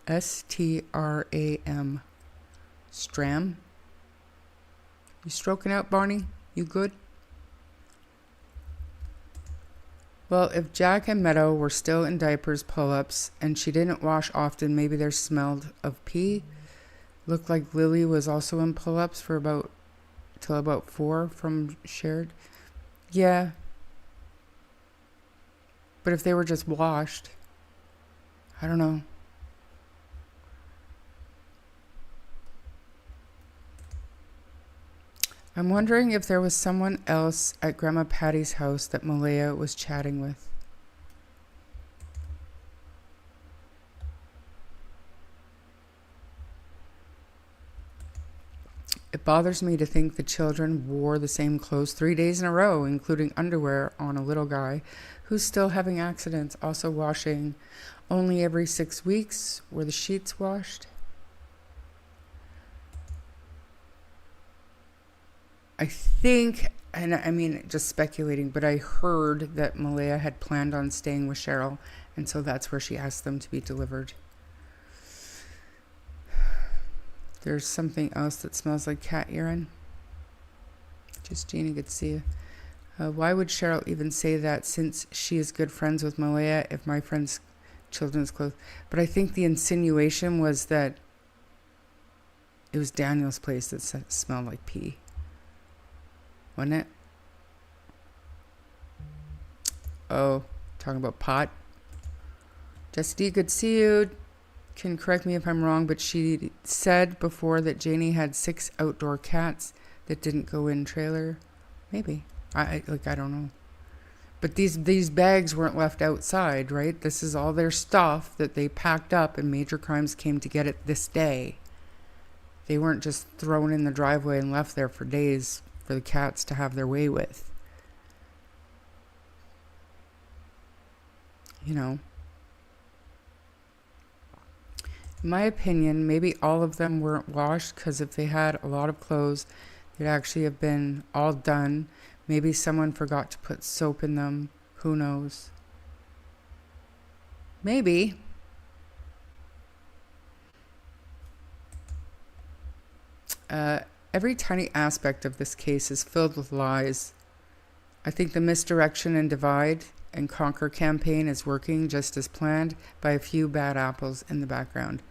S-T-R-A-M. Stram. You stroking out, Barney? You good? Well, if Jack and Meadow were still in diapers, pull-ups, and she didn't wash often, maybe their smell of pee. Looked like Lilly was also in pull-ups for till about 4 from shared. Yeah. But if they were just washed, I don't know. I'm wondering if there was someone else at Grandma Patty's house that Malaya was chatting with. It bothers me to think the children wore the same clothes 3 days in a row, including underwear on a little guy who's still having accidents, also washing only every 6 weeks. Were the sheets washed? I think, and I mean, just speculating, but I heard that Malaya had planned on staying with Cheryl, and so that's where she asked them to be delivered. There's something else that smells like cat urine. Just Jeannie could see. Why would Cheryl even say that since she is good friends with Malaya if my friend's children's clothes? But I think the insinuation was that it was Daniel's place that smelled like pee. Wasn't it? Oh, talking about pot. Jesse, good to see you. Can correct me if I'm wrong, but she said before that Janie had 6 outdoor cats that didn't go in trailer. Maybe. I don't know. But these bags weren't left outside, right? This is all their stuff that they packed up and Major Crimes came to get it this day. They weren't just thrown in the driveway and left there for days for the cats to have their way with. You know. In my opinion, maybe all of them weren't washed because if they had a lot of clothes, they'd actually have been all done. Maybe someone forgot to put soap in them. Who knows? Maybe. Every tiny aspect of this case is filled with lies. I think the misdirection and divide and conquer campaign is working just as planned by a few bad apples in the background.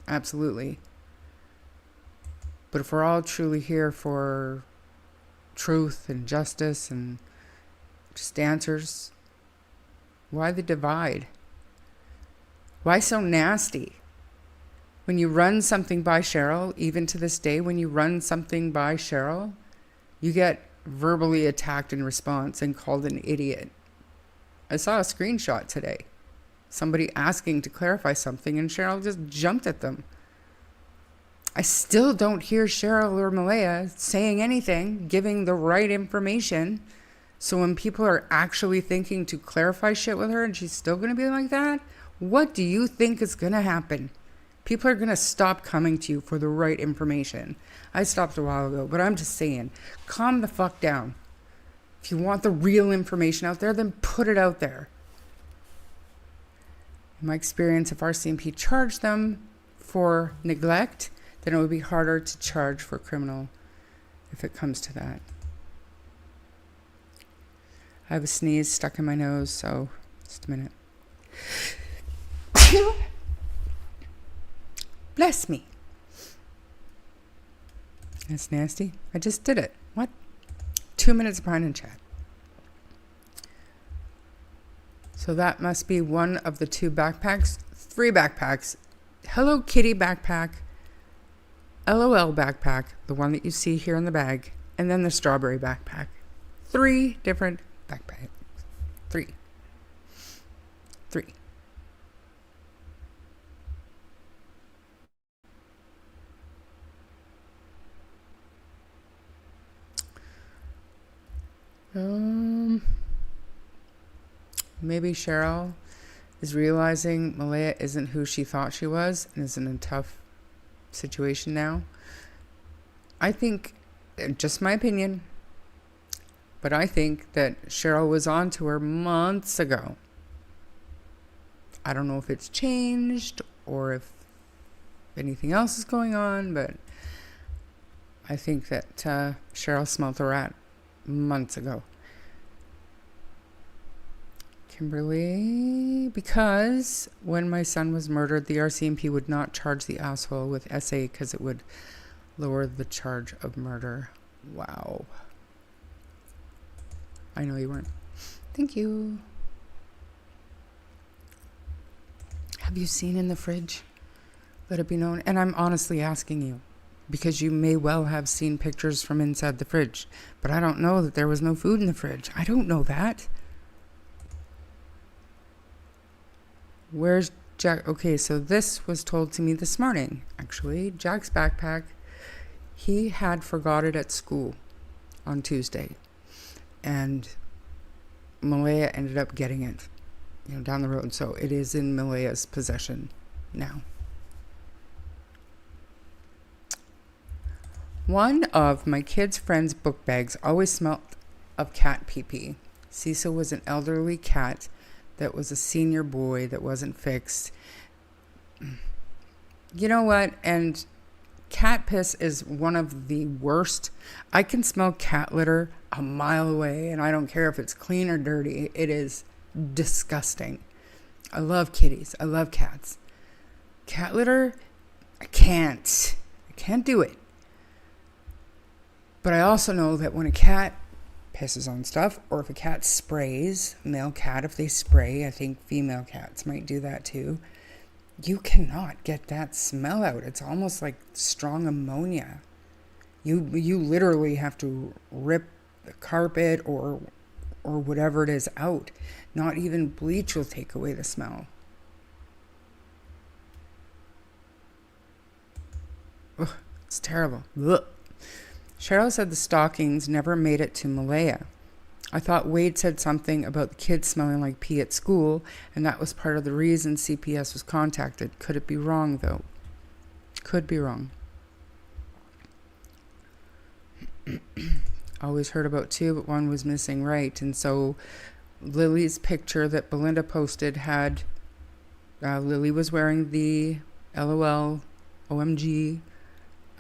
Absolutely. But if we're all truly here for truth and justice and just answers, why the divide? Why so nasty? When you run something by Cheryl, even to this day, when you run something by Cheryl, you get verbally attacked in response and called an idiot. I saw a screenshot today. Somebody asking to clarify something and Cheryl just jumped at them. I still don't hear Cheryl or Malaya saying anything, giving the right information. So when people are actually thinking to clarify shit with her and she's still going to be like that, what do you think is going to happen? People are going to stop coming to you for the right information. I stopped a while ago, but I'm just saying, calm the fuck down. If you want the real information out there, then put it out there. In my experience, if RCMP charged them for neglect, then it would be harder to charge for criminal if it comes to that. I have a sneeze stuck in my nose, so just a minute. Bless me. That's nasty. I just did it. What? 2 minutes behind in chat. So that must be one of the 2 backpacks. 3 backpacks. Hello Kitty backpack. LOL backpack. The one that you see here in the bag. And then the strawberry backpack. 3 different backpacks. 3. Maybe Cheryl is realizing Malaya isn't who she thought she was and is in a tough situation now. I think, just my opinion, but I think that Cheryl was on to her months ago. I don't know if it's changed or if anything else is going on, but I think that Cheryl smelled a rat months ago. Kimberly, because when my son was murdered, the RCMP would not charge the asshole with SA because it would lower the charge of murder. Wow. I know you weren't. Thank you. Have you seen in the fridge? Let it be known. And I'm honestly asking you, because you may well have seen pictures from inside the fridge, but I don't know that there was no food in the fridge. I don't know that. Where's Jack? Okay, so this was told to me this morning, actually. Jack's backpack, he had forgot it at school on Tuesday. And Malaya ended up getting it, down the road. So it is in Malaya's possession now. One of my kids' friends' book bags always smelled of cat pee-pee. Cecil was an elderly cat that was a senior boy that wasn't fixed. You know what? And cat piss is one of the worst. I can smell cat litter a mile away, and I don't care if it's clean or dirty. It is disgusting. I love kitties. I love cats. Cat litter, I can't do it. But I also know that when a cat pisses on stuff, or if a cat sprays, male cat, if they spray, I think female cats might do that too, you cannot get that smell out. It's almost like strong ammonia. You literally have to rip the carpet or whatever it is out. Not even bleach will take away the smell. Ugh, it's terrible. Ugh. Cheryl said the stockings never made it to Malaya. I thought Wade said something about the kids smelling like pee at school, and that was part of the reason CPS was contacted. Could it be wrong, though? Could be wrong. Always heard about 2, but 1 was missing, right? And so Lily's picture that Belinda posted had Lily was wearing the LOL OMG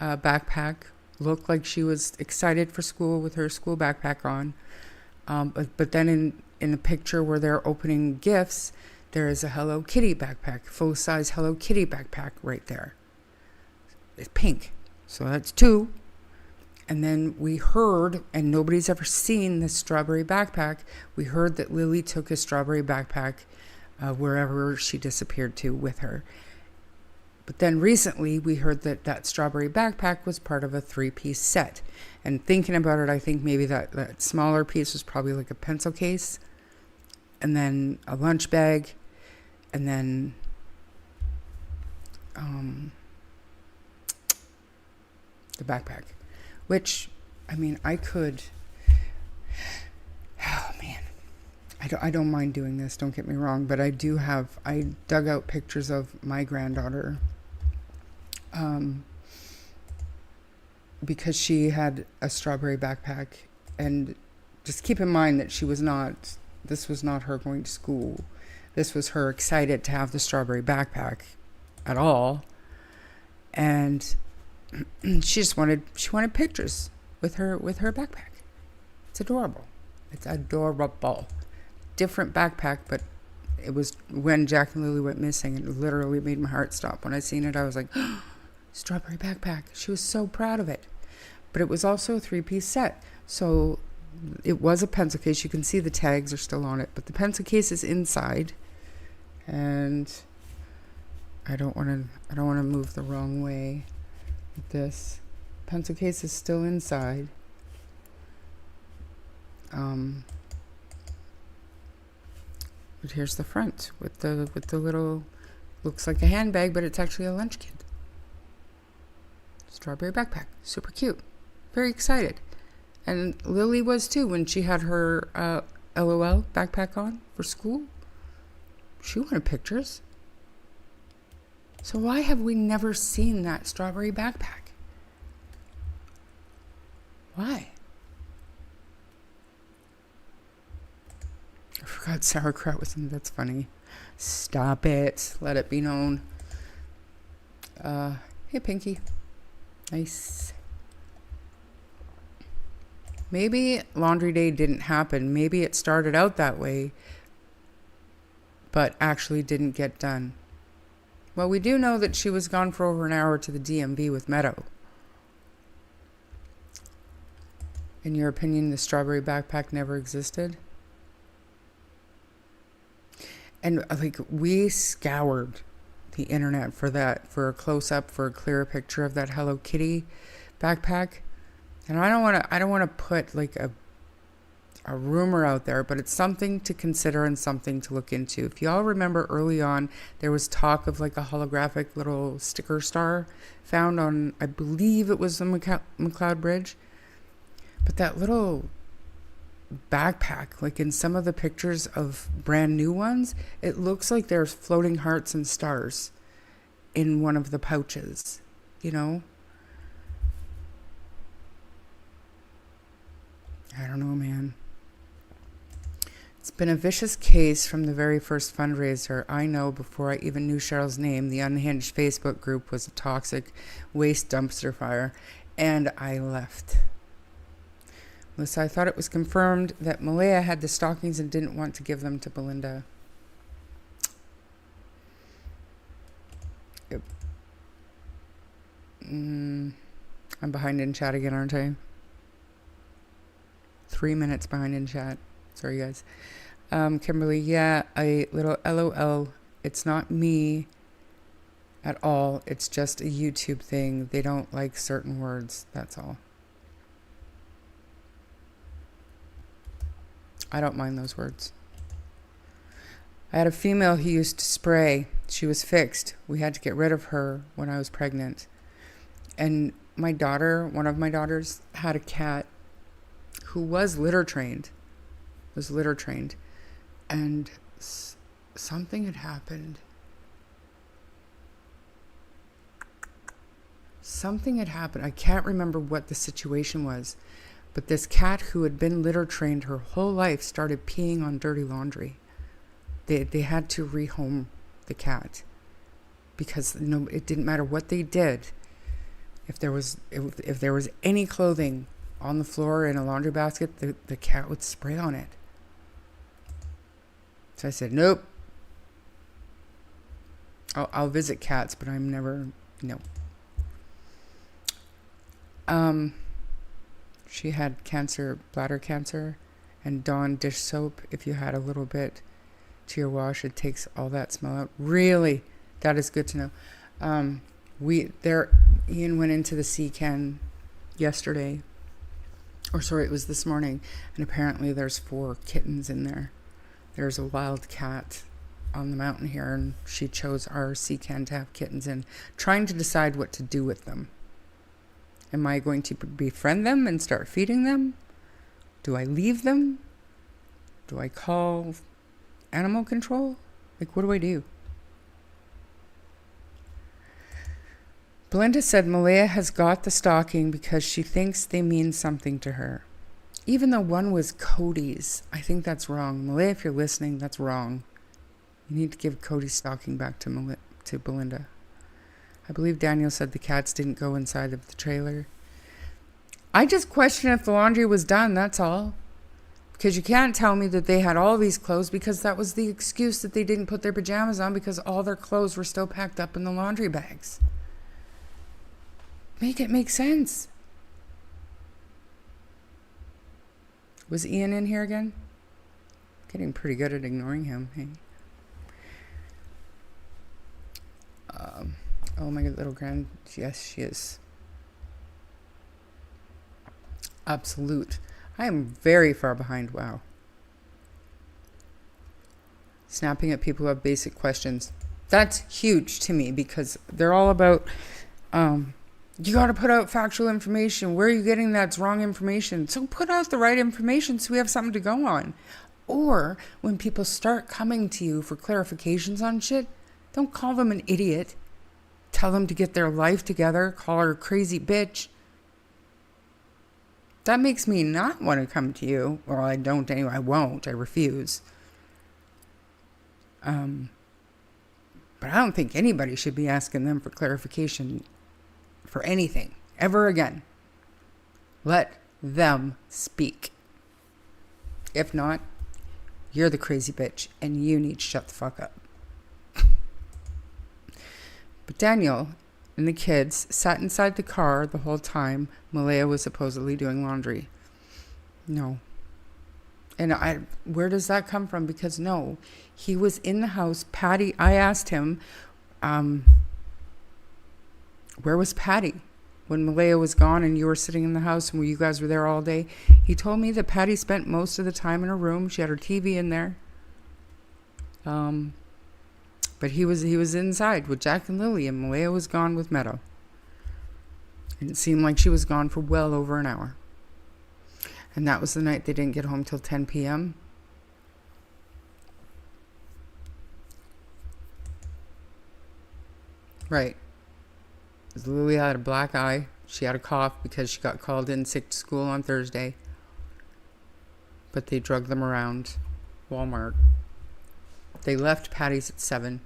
backpack. Looked like she was excited for school with her school backpack on. But then in the picture where they're opening gifts, there is a Hello Kitty backpack, full-size Hello Kitty backpack right there. It's pink. So that's 2. And then we heard, and nobody's ever seen this strawberry backpack, we heard that Lily took a strawberry backpack wherever she disappeared to with her. But then recently we heard that that strawberry backpack was part of a 3-piece set. And thinking about it, I think maybe that smaller piece was probably like a pencil case, and then a lunch bag, and then the backpack. Which, I mean, I could... Oh, man. I don't mind doing this, don't get me wrong, but I dug out pictures of my granddaughter because she had a strawberry backpack. And just keep in mind that this was not her going to school. This was her excited to have the strawberry backpack at all. And she wanted pictures with her backpack. It's adorable. It's adorable. Different backpack, but it was when Jack and Lily went missing. It literally made my heart stop. When I seen it, I was like, oh, strawberry backpack. She was so proud of it. But it was also a 3-piece set. So it was a pencil case. You can see the tags are still on it, but the pencil case is inside. And I don't want to move the wrong way with this. Pencil case is still inside. But here's the front with the little, looks like a handbag, but it's actually a lunch kit. Strawberry backpack, super cute, very excited. And Lily was too when she had her LOL backpack on for school. She wanted pictures. So why have we never seen that strawberry backpack? Why? I forgot sauerkraut was in. That's funny. Stop it. Let it be known. Hey, Pinky. Nice. Maybe laundry day didn't happen. Maybe it started out that way, but actually didn't get done. Well, we do know that she was gone for over an hour to the DMV with Meadow. In your opinion, the strawberry backpack never existed? And like, we scoured the internet for that, for a close-up, for a clearer picture of that Hello Kitty backpack. And I don't want to put like a rumor out there, but it's something to consider and something to look into. If y'all remember early on, there was talk of like a holographic little sticker star found on, I believe it was the McLeod Bridge. But that little backpack, like in some of the pictures of brand new ones, it looks like there's floating hearts and stars in one of the pouches, you know? I don't know, man. It's been a vicious case from the very first fundraiser. I know before I even knew Cheryl's name, the Unhinged Facebook group was a toxic waste dumpster fire, and I left. Melissa, I thought it was confirmed that Malaya had the stockings and didn't want to give them to Belinda. Yep. I'm behind in chat again, aren't I? 3 minutes behind in chat. Sorry, guys. Kimberly, yeah, a little LOL. It's not me at all. It's just a YouTube thing. They don't like certain words. That's all. I don't mind those words. I had a female who used to spray. She was fixed. We had to get rid of her when I was pregnant. And my daughter, one of my daughters, had a cat who was litter trained. And something had happened. I can't remember what the situation was. But this cat who had been litter trained her whole life started peeing on dirty laundry. They had to rehome the cat because it didn't matter what they did. If there was any clothing on the floor in a laundry basket, the cat would spray on it. So I said, nope. I'll visit cats, but I'm never, no. She had cancer, bladder cancer, and Dawn dish soap. If you had a little bit to your wash, it takes all that smell out. Really? That is good to know. Ian went into the sea can yesterday. It was this morning. And apparently there's 4 kittens in there. There's a wild cat on the mountain here, and she chose our sea can to have kittens in, trying to decide what to do with them. Am I going to befriend them and start feeding them? Do I leave them? Do I call animal control? Like, what do I do? Belinda said Malaya has got the stalking because she thinks they mean something to her. Even though one was Cody's, I think that's wrong. Malaya, if you're listening, that's wrong. You need to give Cody's stalking back to Belinda. I believe Daniel said the cats didn't go inside of the trailer. I just question if the laundry was done, that's all. Because you can't tell me that they had all these clothes, because that was the excuse that they didn't put their pajamas on, because all their clothes were still packed up in the laundry bags. Make it make sense. Was Ian in here again? Getting pretty good at ignoring him, hey? Oh, my little grand. Yes, she is. Absolute. I am very far behind. Wow. Snapping at people who have basic questions. That's huge to me, because they're all about, you got to put out factual information. Where are you getting that's wrong information? So put out the right information so we have something to go on. Or when people start coming to you for clarifications on shit, don't call them an idiot. Tell them to get their life together. Call her a crazy bitch. That makes me not want to come to you. Or I don't anyway. I won't. I refuse. But I don't think anybody should be asking them for clarification for anything ever again. Let them speak. If not, you're the crazy bitch and you need to shut the fuck up. But Daniel and the kids sat inside the car the whole time Malaya was supposedly doing laundry. No. And where does that come from? Because no, he was in the house. Patty, I asked him, where was Patty when Malaya was gone and you were sitting in the house and you guys were there all day? He told me that Patty spent most of the time in her room. She had her TV in there. But he was inside with Jack and Lilly, and Malaya was gone with Meadow. And it seemed like she was gone for well over an hour. And that was the night they didn't get home till 10 p.m. Right. Because Lilly had a black eye. She had a cough because she got called in sick to school on Thursday. But they drugged them around Walmart. They left Patty's at 7.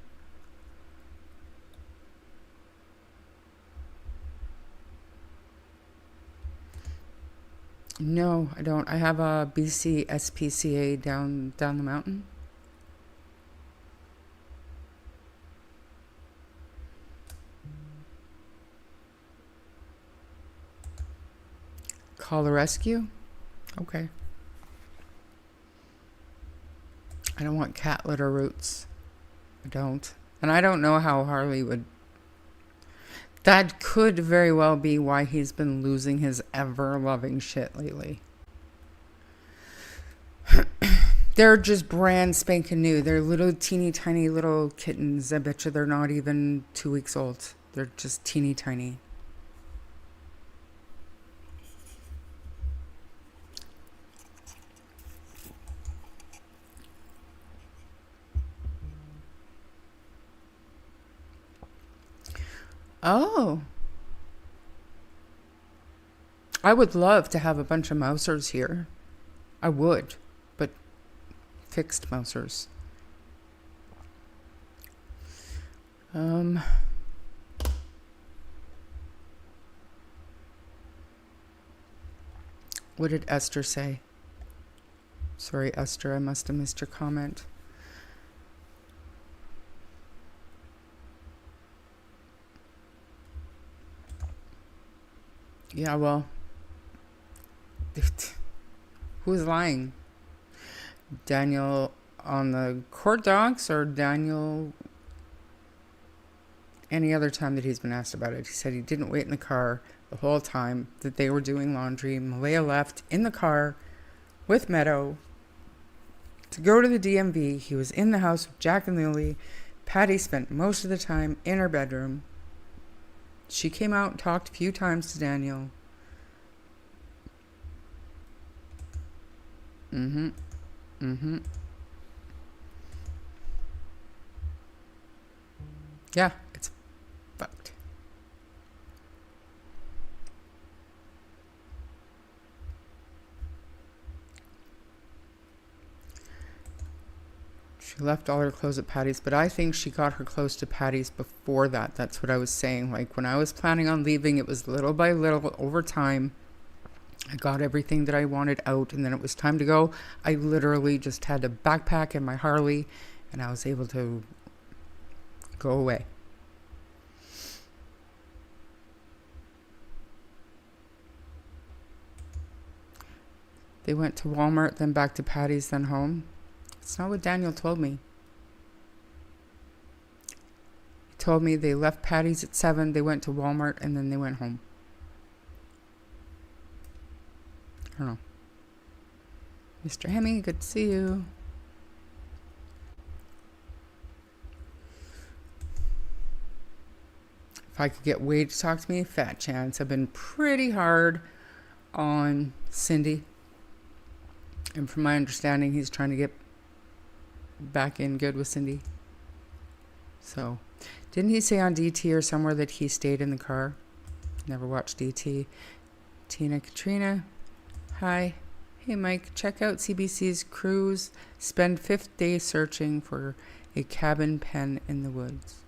No, I don't. I have a BC SPCA down the mountain. Call a rescue? Okay. I don't want cat litter roots. I don't. And I don't know how Harley would... That could very well be why he's been losing his ever-loving shit lately. They're just brand spanking new. They're little teeny tiny little kittens. I bet you they're not even 2 weeks old. They're just teeny tiny. Oh. I would love to have a bunch of mousers here. I would, but fixed mousers. What did Esther say? Sorry, Esther, I must have missed your comment. Yeah, well, who's lying? Daniel on the court docs or Daniel any other time that he's been asked about it? He said he didn't wait in the car the whole time that they were doing laundry. Malaya left in the car with Meadow to go to the DMV. He was in the house with Jack and Lilly. Patty spent most of the time in her bedroom. She came out and talked a few times to Daniel. Yeah, it's fucked. She left all her clothes at Patty's, but I think she got her clothes to Patty's before that. That's what I was saying. Like when I was planning on leaving, it was little by little over time. I got everything that I wanted out, and then it was time to go. I literally just had a backpack and my Harley, and I was able to go away. They went to Walmart, then back to Patty's, then home. It's not what Daniel told me. He told me they left Patty's at 7, they went to Walmart, and then they went home. I don't know. Mr. Hemi, good to see you. If I could get Wade to talk to me, fat chance. I've been pretty hard on Cindy. And from my understanding, he's trying to get back in good with Cindy. So, didn't he say on DT or somewhere that he stayed in the car? Never watched DT. Tina Katrina. Hi. Hey, Mike. Check out CBC's cruise. Spend 5th day searching for a cabin pen in the woods.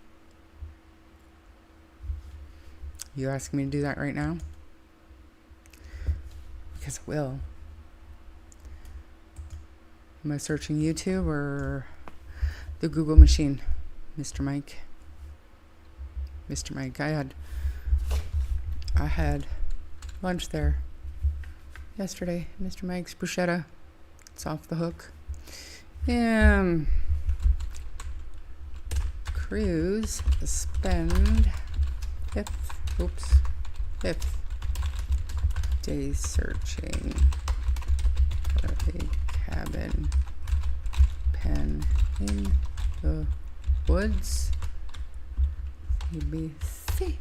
You asking me to do that right now? Because I will. Am I searching YouTube or the Google machine, Mr. Mike? Mr. Mike, I had lunch there yesterday. Mr. Mike's bruschetta. It's off the hook. Cruise, spend 5th day searching for a cabin pen in the woods. ABC.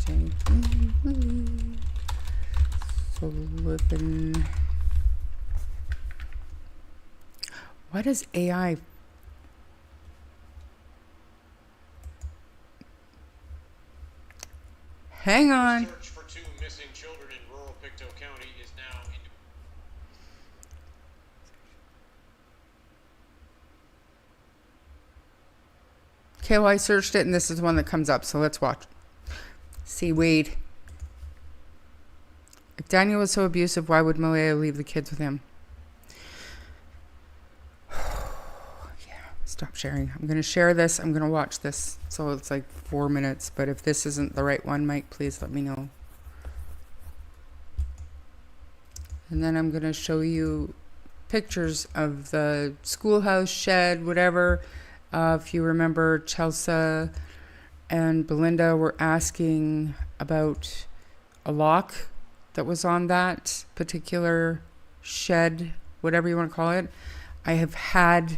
Jamie Sullivan. Why does AI? Hang on. Search for 2 missing children in rural Pictou County is now in. Okay, well, I searched it, and this is the one that comes up, so let's watch. See, Wade. If Daniel was so abusive, why would Malaya leave the kids with him? Yeah, stop sharing. I'm going to share this. I'm going to watch this. So it's like 4 minutes, but if this isn't the right one, Mike, please let me know. And then I'm going to show you pictures of the schoolhouse, shed, whatever. If you remember, Chelsea and Belinda were asking about a lock that was on that particular shed, whatever you want to call it. I have had,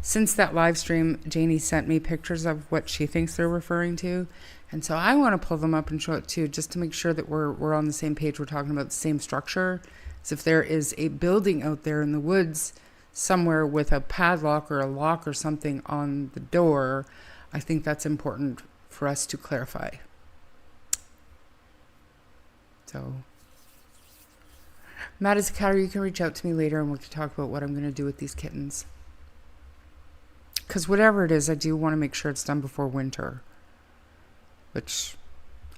since that live stream, Janie sent me pictures of what she thinks they're referring to. And so I want to pull them up and show it too, just to make sure that we're on the same page. We're talking about the same structure. So if there is a building out there in the woods somewhere with a padlock or a lock or something on the door, I think that's important for us to clarify. So, Matt is a catter. You can reach out to me later and we can talk about what I'm going to do with these kittens. Because whatever it is, I do want to make sure it's done before winter. Which,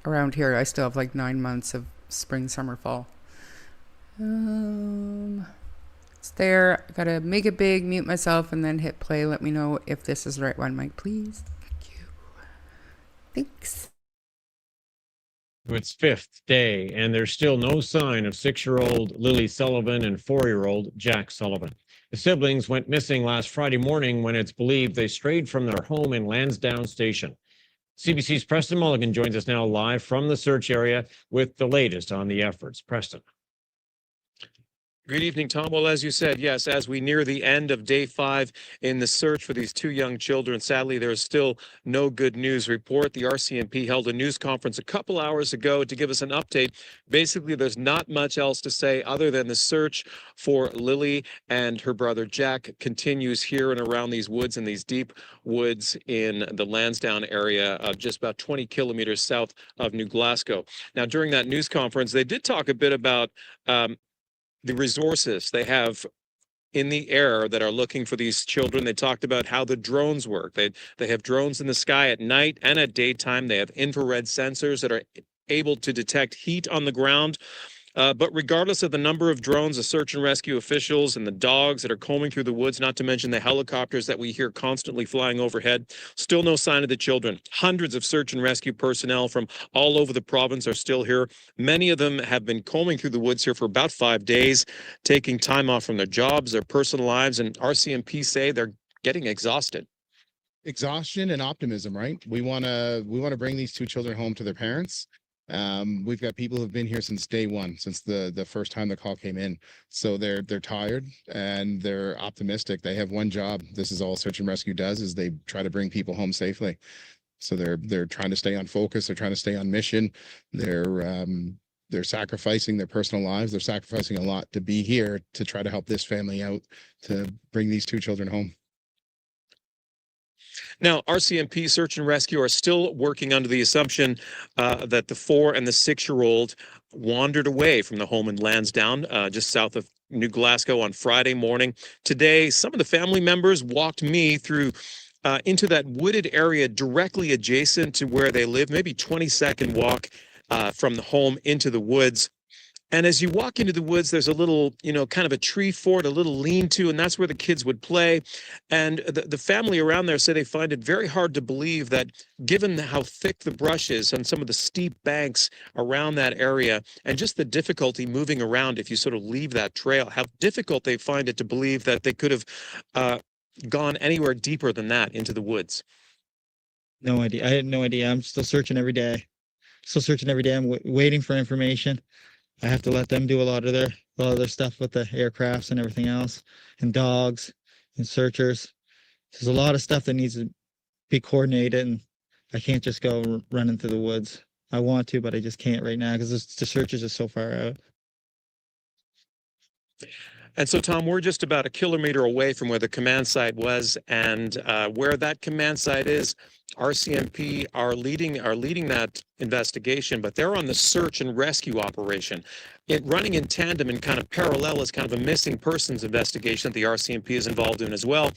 around here, I still have like 9 months of spring, summer, fall. It's there. I gotta make it big, mute myself, and then hit play. Let me know if this is the right one, Mike, please. Thank you. Thanks. Its 5th day, and there's still no sign of 6-year-old Lilly Sullivan and 4-year-old Jack Sullivan. The siblings went missing last Friday morning when it's believed they strayed from their home in Lansdowne Station. CBC's Preston Mulligan joins us now live from the search area with the latest on the efforts. Preston. Good evening, Tom. Well, as you said, yes, as we near the end of day 5 in the search for these 2 young children, sadly, there is still no good news report. The RCMP held a news conference a couple hours ago to give us an update. Basically, there's not much else to say other than the search for Lilly and her brother Jack continues here and around these woods, in these deep woods in the Lansdowne area, just about 20 kilometers south of New Glasgow. Now, during that news conference, they did talk a bit about the resources they have in the air that are looking for these children. They talked about how the drones work. They have drones in the sky at night and at daytime. They have infrared sensors that are able to detect heat on the ground. But regardless of the number of drones, the search and rescue officials and the dogs that are combing through the woods, not to mention the helicopters that we hear constantly flying overhead, still no sign of the children. Hundreds of search and rescue personnel from all over the province are still here. Many of them have been combing through the woods here for about 5 days, taking time off from their jobs, their personal lives, and RCMP say they're getting exhausted. Exhaustion and optimism, right? We want to bring these two children home to their parents. We've got people who've been here since day one, since the first time the call came in. So they're tired and they're optimistic. They have one job. This is all search and rescue does, is they try to bring people home safely. So they're trying to stay on focus. They're trying to stay on mission. They're sacrificing their personal lives. They're sacrificing a lot to be here to try to help this family out, to bring these two children home. Now, RCMP Search and Rescue are still working under the assumption that the 4 and the 6-year-old wandered away from the home in Lansdowne, just south of New Glasgow, on Friday morning. Today, some of the family members walked me through into that wooded area directly adjacent to where they live, maybe 20-second walk from the home into the woods. And as you walk into the woods, there's a little, kind of a tree fort, a little lean-to, and that's where the kids would play. And the family around there say they find it very hard to believe that, given how thick the brush is and some of the steep banks around that area, and just the difficulty moving around if you sort of leave that trail, how difficult they find it to believe that they could have gone anywhere deeper than that into the woods. No idea. I had no idea. I'm still searching every day. I'm waiting for information. I have to let them do a lot of their stuff with the aircrafts and everything else, and dogs and searchers. There's a lot of stuff that needs to be coordinated, and I can't just go running through the woods. I want to, but I just can't right now because the searchers are so far out. And so, Tom, we're just about 1 kilometer away from where the command site was, and where that command site is, RCMP are leading that investigation, but they're on the search and rescue operation. Running in tandem and kind of parallel is kind of a missing persons investigation that the RCMP is involved in as well.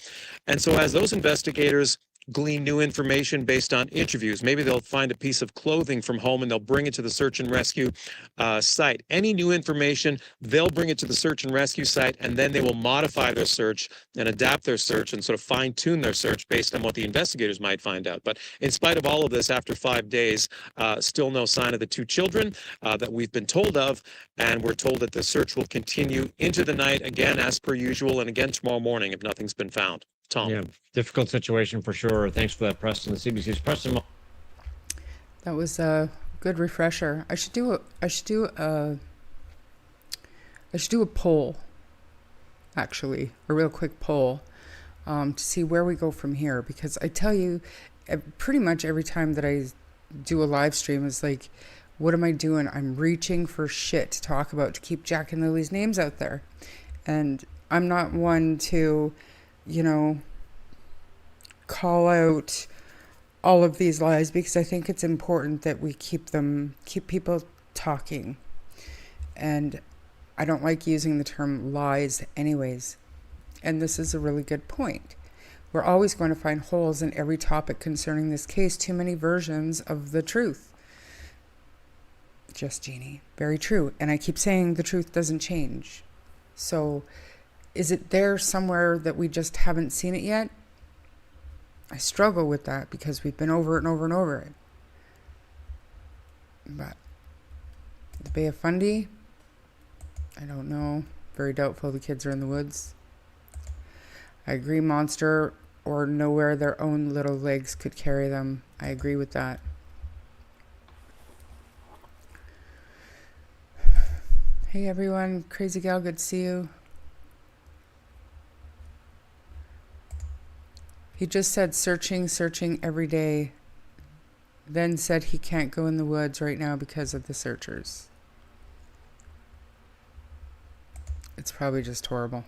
And so as those investigators glean new information based on interviews, maybe they'll find a piece of clothing from home and they'll bring it to the search and rescue site. Any new information, they'll bring it to the search and rescue site, and then they will modify their search and adapt their search and sort of fine-tune their search based on what the investigators might find out. But in spite of all of this, after 5 days, still no sign of the 2 children that we've been told of, and we're told that the search will continue into the night, again as per usual, and again tomorrow morning if nothing's been found. Tom. Yeah, difficult situation for sure. Thanks for that, Preston. The CBC's Preston. That was a good refresher. I should do a poll, actually, a real quick poll, to see where we go from here. Because I tell you, pretty much every time that I do a live stream, it's like, what am I doing? I'm reaching for shit to talk about to keep Jack and Lily's names out there, and I'm not one to, call out all of these lies, because I think it's important that we keep people talking. And I don't like using the term lies anyways. And this is a really good point. We're always going to find holes in every topic concerning this case, too many versions of the truth. Just Jeannie. Very true. And I keep saying the truth doesn't change. So is it there somewhere that we just haven't seen it yet? I struggle with that because we've been over it and over and over it. But the Bay of Fundy, I don't know. Very doubtful the kids are in the woods. I agree, monster or nowhere their own little legs could carry them. I agree with that. Hey everyone, Crazy Gal, good to see you. He just said searching every day, then said he can't go in the woods right now because of the searchers. It's probably just horrible.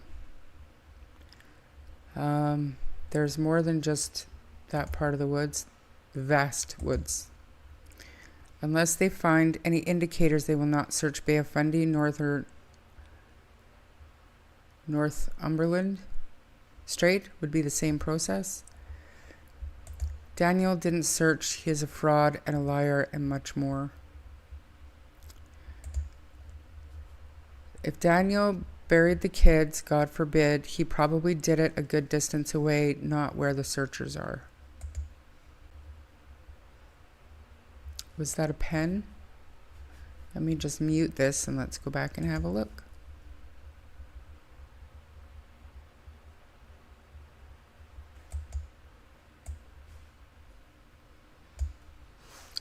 There's more than just that part of the woods, the vast woods. Unless they find any indicators, they will not search Bay of Fundy, Northumberland Strait would be the same process. Daniel didn't search. He is a fraud and a liar and much more. If Daniel buried the kids, God forbid, he probably did it a good distance away, not where the searchers are. Was that a pen? Let me just mute this and let's go back and have a look.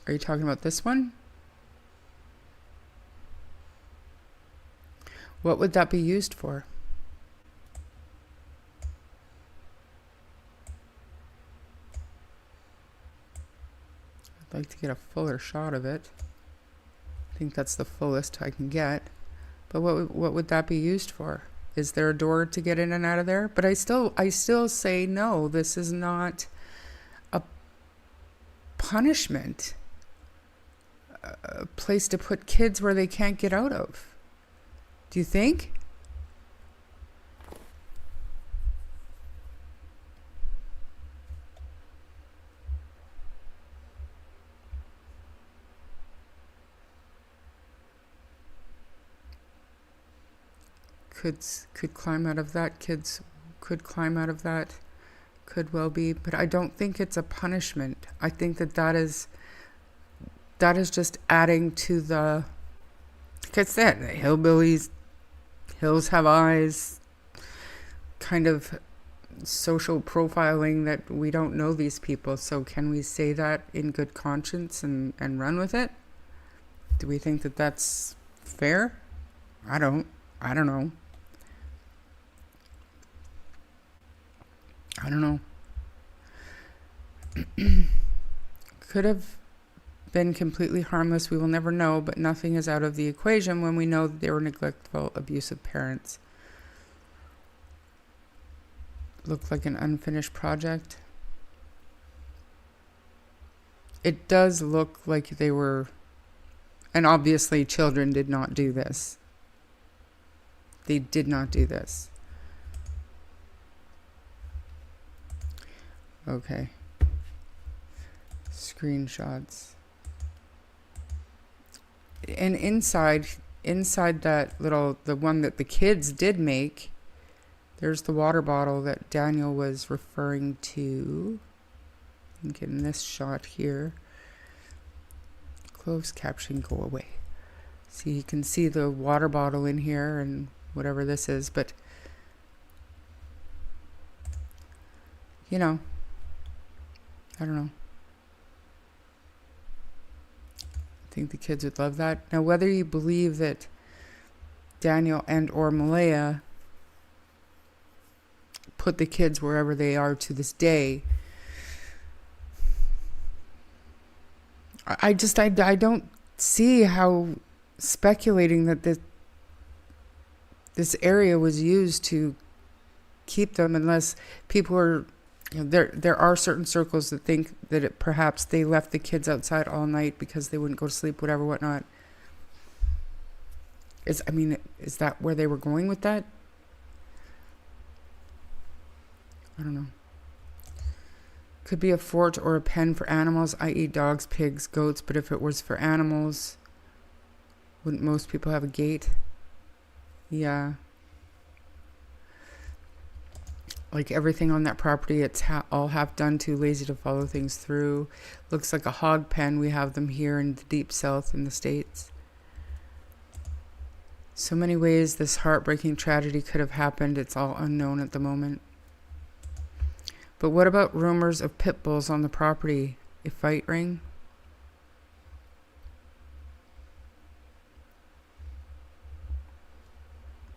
Are you talking about this one? What would that be used for? I'd like to get a fuller shot of it. I think that's the fullest I can get. But what would that be used for? Is there a door to get in and out of there? But I still say no, this is not a punishment. A place to put kids where they can't get out of. Do you think? Could climb out of that. Kids could climb out of that. Could well be. But I don't think it's a punishment. I think that is just adding to the, like I said, the hillbillies, hills have eyes, kind of social profiling that we don't know these people. So can we say that in good conscience and run with it? Do we think that that's fair? I don't know. I don't know. Could have been completely harmless. We will never know, but nothing is out of the equation when we know that they were neglectful, abusive parents. Looked like an unfinished project. It does look like they were, and obviously children did not do this. They did not do this. Okay. Screenshots. And inside that little, the one that the kids did make, there's the water bottle that Daniel was referring to. I think in this shot here. Closed caption, go away. See, you can see the water bottle in here and whatever this is, but you know, I don't know. I think the kids would love that. Now, whether you believe that Daniel and or Malaya put the kids wherever they are to this day, I don't see how speculating that this area was used to keep them, unless people are, you know, there are certain circles that think that perhaps they left the kids outside all night because they wouldn't go to sleep, whatever, whatnot. Is that where they were going with that? I don't know. Could be a fort or a pen for animals, i.e. dogs, pigs, goats, but if it was for animals, wouldn't most people have a gate? Yeah. Like everything on that property, it's all half done, too lazy to follow things through. Looks like a hog pen. We have them here in the deep south in the States. So many ways this heartbreaking tragedy could have happened. It's all unknown at the moment. But what about rumors of pit bulls on the property? A fight ring?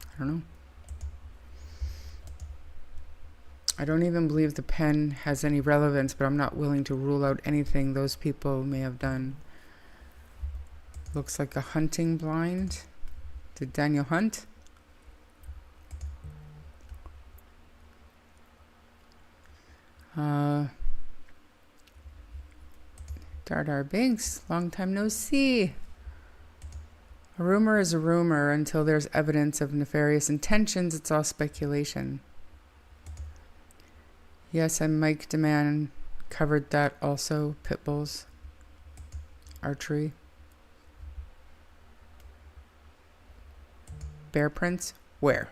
I don't know. I don't even believe the pen has any relevance, but I'm not willing to rule out anything those people may have done. Looks like a hunting blind. Did Daniel hunt? Dardar Binks, long time no see. A rumor is a rumor until there's evidence of nefarious intentions. It's all speculation. Yes, and Mike Deman covered that also. Pit bulls. Archery. Bear prints? Where?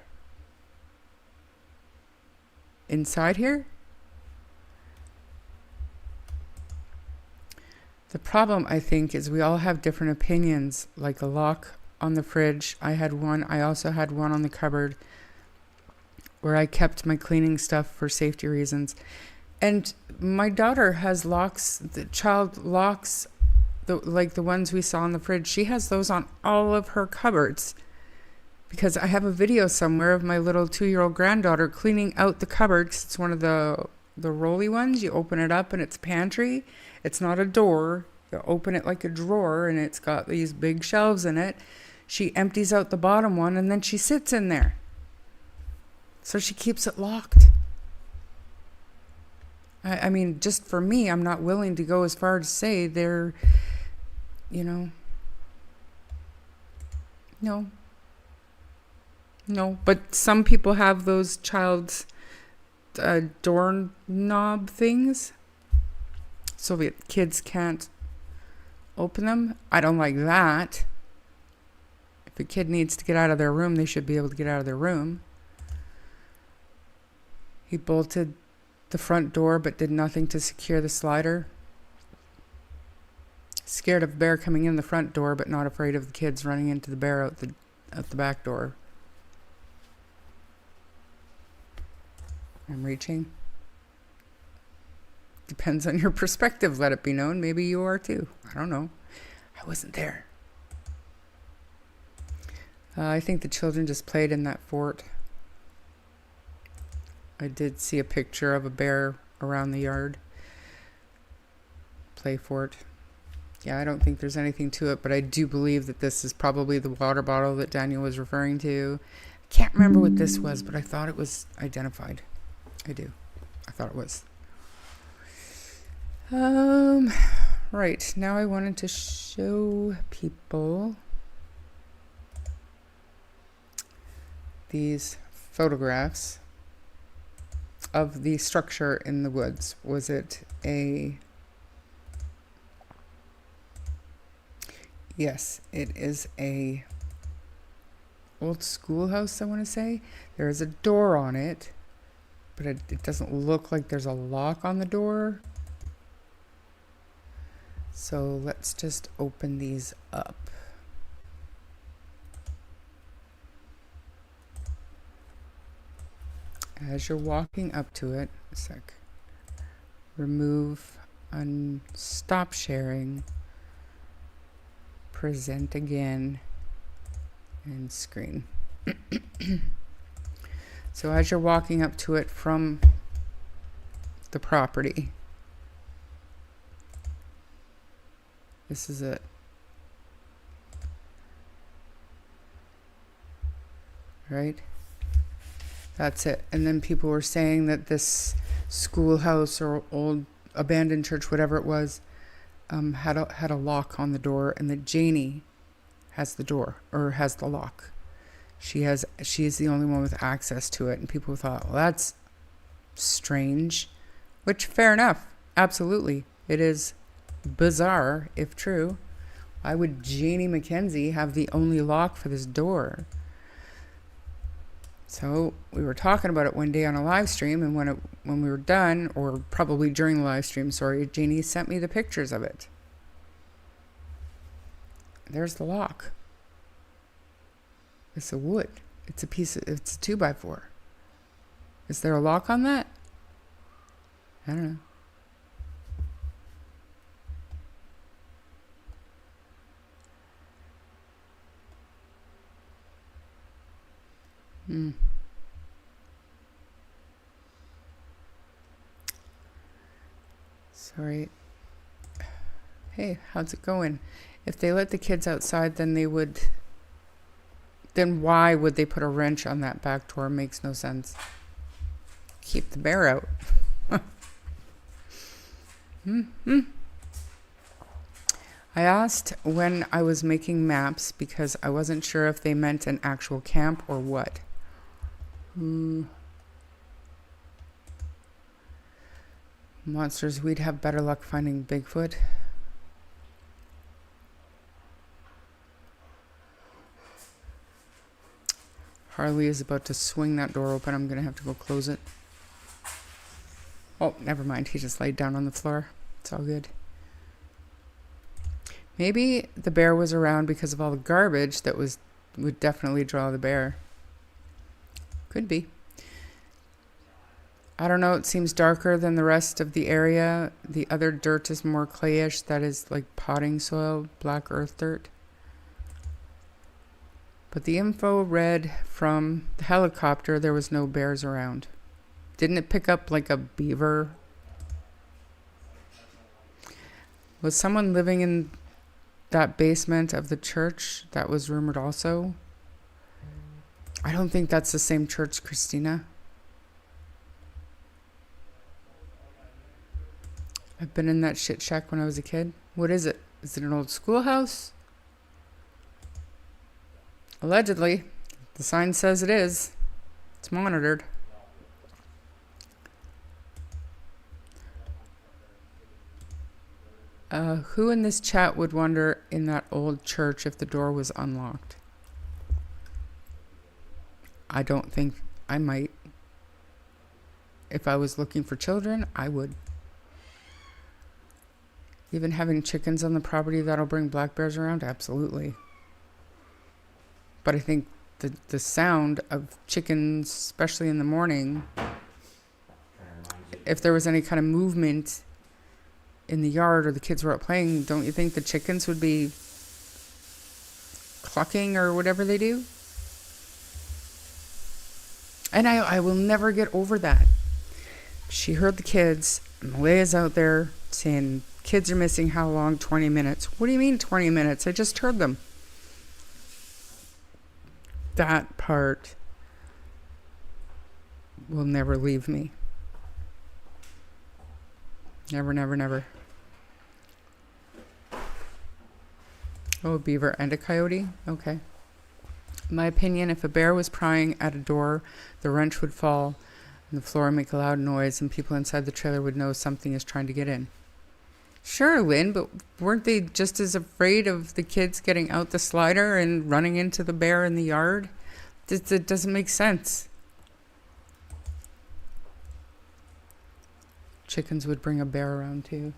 Inside here? The problem, I think, is we all have different opinions, like a lock on the fridge. I had one. I also had one on the cupboard where I kept my cleaning stuff for safety reasons. And my daughter has locks, the child locks, like the ones we saw in the fridge. She has those on all of her cupboards. Because I have a video somewhere of my little 2-year-old granddaughter cleaning out the cupboard. 'Cause it's one of the rolly ones. You open it up and it's pantry. It's not a door. You open it like a drawer and it's got these big shelves in it. She empties out the bottom one and then she sits in there. So she keeps it locked. I mean, just for me, I'm not willing to go as far to say they're, you know, no, but some people have those child's doorknob things so that kids can't open them. I don't like that. If a kid needs to get out of their room, they should be able to get out of their room. He bolted the front door but did nothing to secure the slider. Scared of bear coming in the front door but not afraid of the kids running into the bear out the back door. I'm reaching. Depends on your perspective, let it be known. Maybe you are too. I don't know. I wasn't there. I think the children just played in that fort. I did see a picture of a bear around the yard. Play fort. Yeah, I don't think there's anything to it, but I do believe that this is probably the water bottle that Daniel was referring to. I can't remember what this was, but I thought it was identified. I do. I thought it was. Right. Now I wanted to show people these photographs of the structure in the woods. Was it a... Yes, it is a old schoolhouse, I want to say. There is a door on it, but it doesn't look like there's a lock on the door. So let's just open these up. As you're walking up to it, a sec. Remove, stop sharing, present again, and screen. So as you're walking up to it from the property, this is it. Right? That's it. And then people were saying that this schoolhouse or old abandoned church, whatever it was, had a lock on the door, and that Janie has the door, or has the lock. She's the only one with access to it, and people thought, well, that's strange. Which, fair enough. Absolutely. It is bizarre, if true. Why would Janie McKenzie have the only lock for this door? So we were talking about it one day on a live stream, and when we were done, or probably during the live stream, sorry, Janie sent me the pictures of it. There's the lock. It's a wood. It's a 2x4. Is there a lock on that? I don't know. Sorry. Hey, how's it going? If they let the kids outside, then why would they put a wrench on that back door? Makes no sense. Keep the bear out. I asked when I was making maps because I wasn't sure if they meant an actual camp or what. Monsters, we'd have better luck finding Bigfoot. Harley is about to swing that door open. I'm going to have to go close it. Oh, never mind. He just laid down on the floor. It's all good. Maybe the bear was around because of all the garbage that would definitely draw the bear. Could be. I don't know. It seems darker than the rest of the area. The other dirt is more clayish. That is like potting soil, black earth dirt. But the info read from the helicopter there was no bears around. Didn't it pick up like a beaver? Was someone living in that basement of the church? That was rumored also. I don't think that's the same church, Christina. I've been in that shit shack when I was a kid. What is it? Is it an old schoolhouse? Allegedly. The sign says it is. It's monitored. Who in this chat would wonder in that old church if the door was unlocked? I don't think I might. If I was looking for children, I would. Even having chickens on the property that'll bring black bears around? Absolutely. But I think the sound of chickens, especially in the morning, if there was any kind of movement in the yard or the kids were out playing, don't you think the chickens would be clucking or whatever they do? And I will never get over that. She heard the kids. Malea's out there saying, kids are missing how long? 20 minutes. What do you mean 20 minutes? I just heard them. That part will never leave me. Never, never, never. Oh, a beaver and a coyote? Okay. In my opinion, if a bear was prying at a door, the wrench would fall and the floor would make a loud noise and people inside the trailer would know something is trying to get in. Sure, Lynn, but weren't they just as afraid of the kids getting out the slider and running into the bear in the yard? It doesn't make sense. Chickens would bring a bear around too.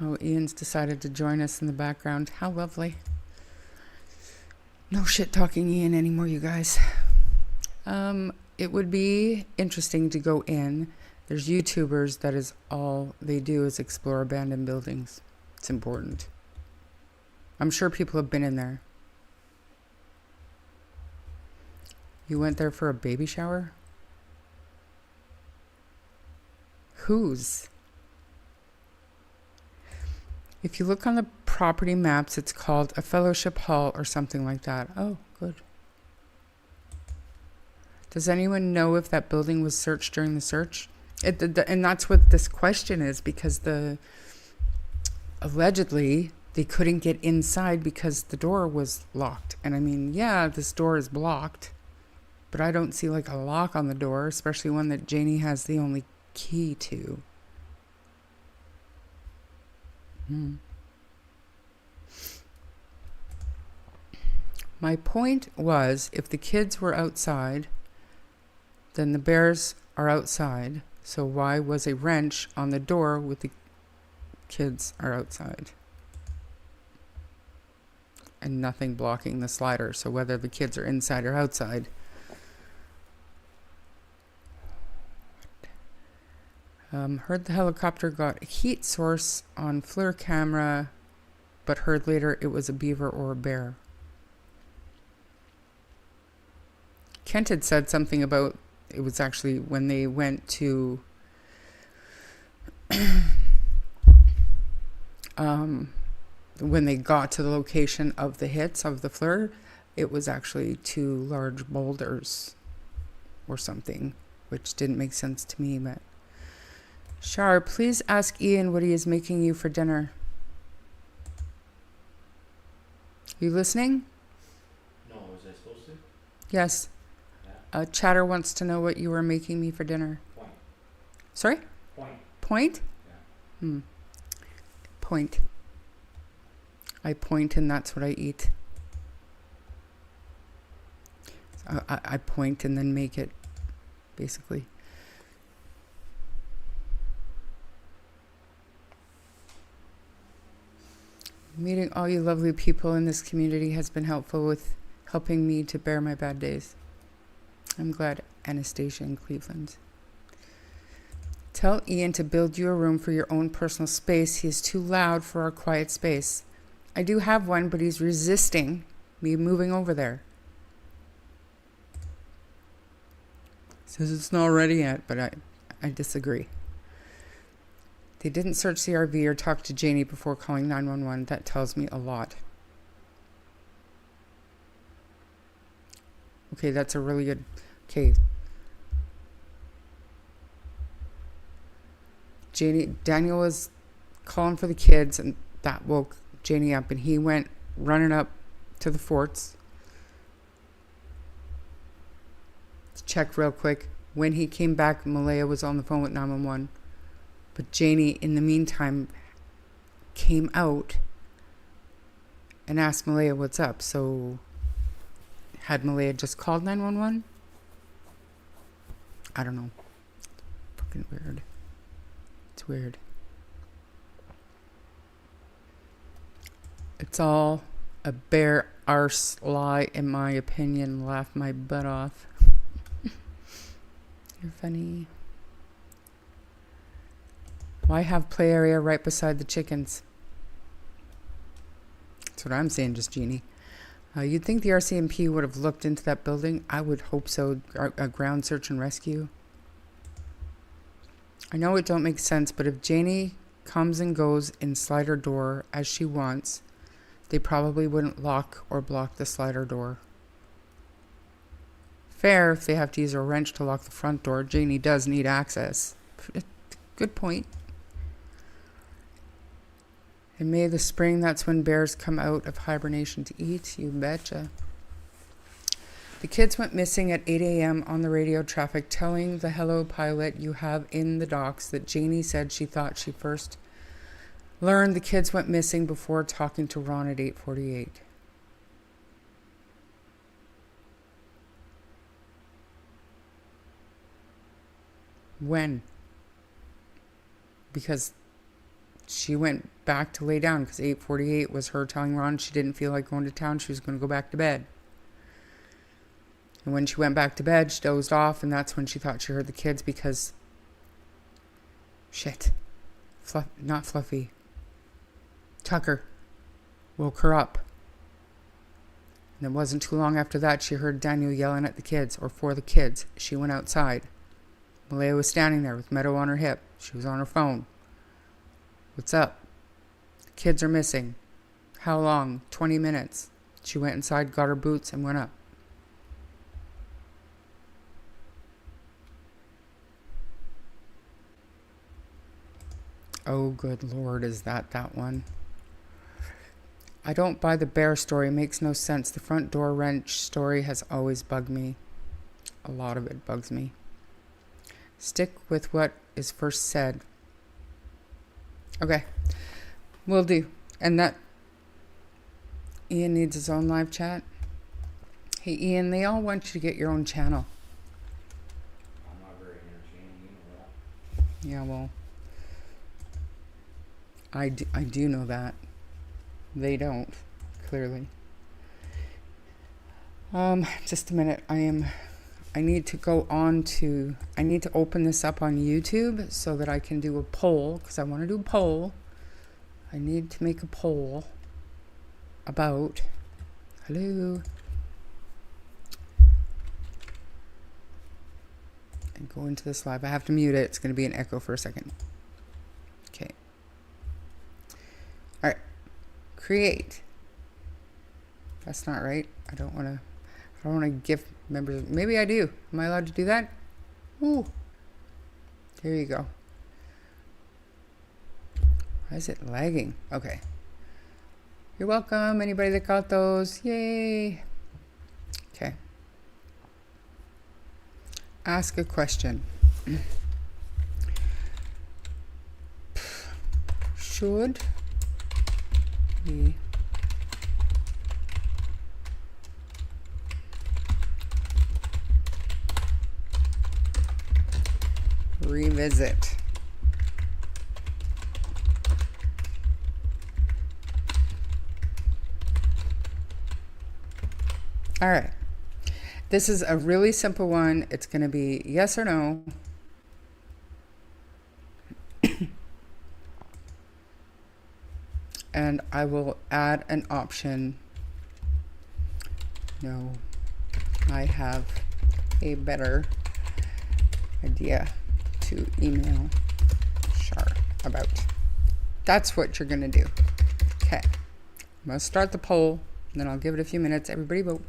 Oh, Ian's decided to join us in the background. How lovely. No shit talking Ian anymore, you guys. It would be interesting to go in. There's YouTubers that is all they do is explore abandoned buildings. It's important. I'm sure people have been in there. You went there for a baby shower? Whose? If you look on the property maps, it's called a fellowship hall or something like that. Oh, good. Does anyone know if that building was searched during the search? And that's what this question is, because allegedly they couldn't get inside because the door was locked. And I mean, yeah, this door is blocked, but I don't see like a lock on the door, especially one that Janie has the only key to. My point was, if the kids were outside, then the bears are outside. So why was a wrench on the door with the kids are outside? And nothing blocking the slider. So whether the kids are inside or outside. Heard the helicopter got a heat source on FLIR camera, but heard later it was a beaver or a bear. Kent had said something about it was actually when they went to when they got to the location of the hits of the FLIR, it was actually two large boulders or something, which didn't make sense to me. But Shar, please ask Ian what he is making you for dinner. You listening? No, was I supposed to? Yes. Yeah. Chatter wants to know what you were making me for dinner. Point. Sorry? Point. Point? Yeah. Point. I point and that's what I eat. I point and then make it, basically. Meeting all you lovely people in this community has been helpful with helping me to bear my bad days. I'm glad. Anastasia in Cleveland. Tell Ian to build you a room for your own personal space. He is too loud for our quiet space. I do have one, but he's resisting me moving over there. Says it's not ready yet, but I disagree. They didn't search the RV or talk to Janie before calling 911. That tells me a lot. Okay, that's a really good... Okay. Daniel was calling for the kids, and that woke Janie up, and he went running up to the forts to check real quick. When he came back, Malaya was on the phone with 911. But Janie, in the meantime, came out and asked Malaya what's up. So, had Malaya just called 911? I don't know. Fucking weird. It's weird. It's all a bare arse lie, in my opinion. Laugh my butt off. You're funny. Why have play area right beside the chickens? That's what I'm saying, just Jeannie. You'd think the RCMP would have looked into that building. I would hope so. A ground search and rescue. I know it don't make sense, but if Janie comes and goes in slider door as she wants, they probably wouldn't lock or block the slider door. Fair if they have to use a wrench to lock the front door. Janie does need access. Good point. In May, the spring, that's when bears come out of hibernation to eat. You betcha. The kids went missing at 8 a.m. on the radio traffic, telling the Hello pilot you have in the docks that Janie said she thought she first learned the kids went missing before talking to Ron at 8:48. When? Because she went back to lay down because 8:48 was her telling Ron she didn't feel like going to town. She was going to go back to bed. And when she went back to bed, she dozed off, and that's when she thought she heard the kids because... Shit. Not Fluffy. Tucker woke her up. And it wasn't too long after that she heard Daniel yelling at the kids, or for the kids. She went outside. Malaya was standing there with Meadow on her hip. She was on her phone. What's up? The kids are missing. How long? 20 minutes. She went inside, got her boots, and went up. Oh, good Lord, is that one? I don't buy the bear story. Makes no sense. The front door wrench story has always bugged me. A lot of it bugs me. Stick with what is first said. Okay. Will do. And that... Ian needs his own live chat. Hey, Ian, they all want you to get your own channel. I'm not very entertaining, you know that. Yeah, well... I do know that. They don't, clearly. Just a minute. I need to go on to... I need to open this up on YouTube so that I can do a poll, because I want to do a poll. I need to make a poll about... Hello? And go into this live. I have to mute it. It's going to be an echo for a second. Okay. All right. Create. That's not right. I don't want to give members. Maybe I do. Am I allowed to do that? Ooh. There you go. Why is it lagging? Okay. You're welcome. Anybody that got those, yay. Okay. Ask a question. Should we revisit all right, this is a really simple one. It's going to be yes or no. And I will add an option. No, I have a better idea to email Shar about. That's what you're going to do. Okay. I'm going to start the poll, and then I'll give it a few minutes. Everybody vote.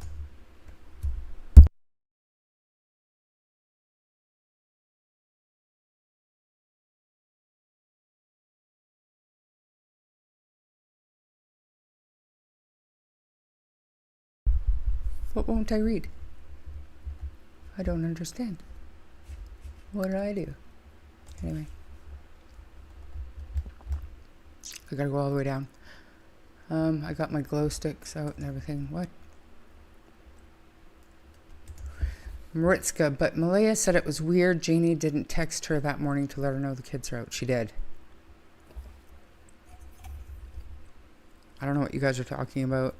What won't I read? I don't understand. What did I do? Anyway. I gotta go all the way down. I got my glow sticks out and everything. What? Maritska, but Malaya said it was weird Janie didn't text her that morning to let her know the kids are out. She did. I don't know what you guys are talking about.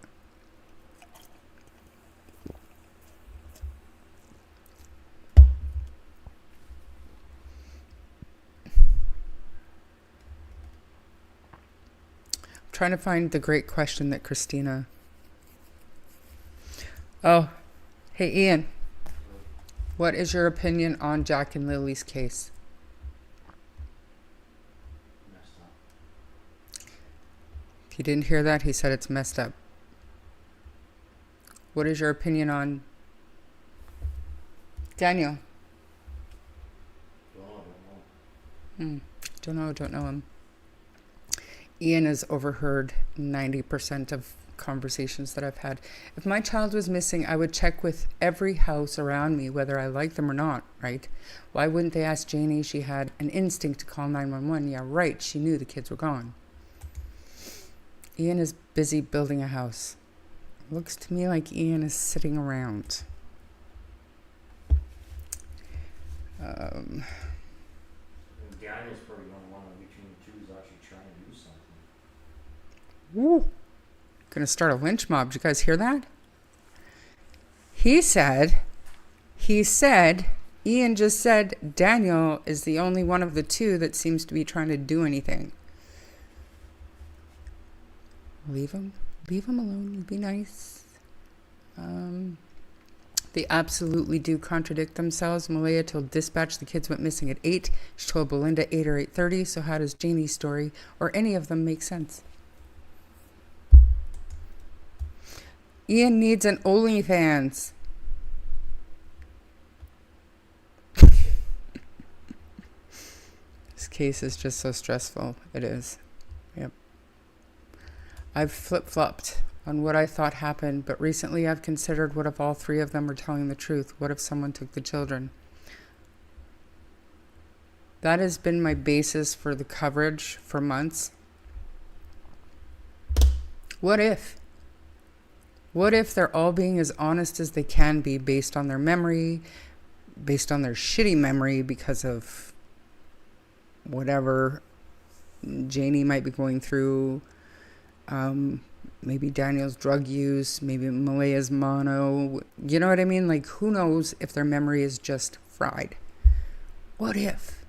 Trying to find the great question that Christina. Oh, hey Ian. What is your opinion on Jack and Lily's case? Messed up. If you didn't hear that, he said it's messed up. What is your opinion on Daniel? Don't know him. Ian has overheard 90% of conversations that I've had. If my child was missing, I would check with every house around me, whether I like them or not, right? Why wouldn't they ask Janie? She had an instinct to call 911. Yeah, right. She knew the kids were gone. Ian is busy building a house. Looks to me like Ian is sitting around. And Daniel's probably the only one between the two who's actually trying to do something. Woo. Gonna start a lynch mob. Did you guys hear that? He said, Ian just said Daniel is the only one of the two that seems to be trying to do anything. Leave him alone. Be nice. They absolutely do contradict themselves. Malaya told dispatch the kids went missing at 8. She told Belinda 8 or 8:30. So how does Janie's story or any of them make sense? Ian needs an OnlyFans. This case is just so stressful. It is. Yep. I've flip-flopped on what I thought happened, but recently I've considered what if all three of them were telling the truth? What if someone took the children? That has been my basis for the coverage for months. What if? What if they're all being as honest as they can be based on their memory, based on their shitty memory because of whatever Janie might be going through, maybe Daniel's drug use, maybe Malaya's mono, you know what I mean? Like, who knows if their memory is just fried? What if?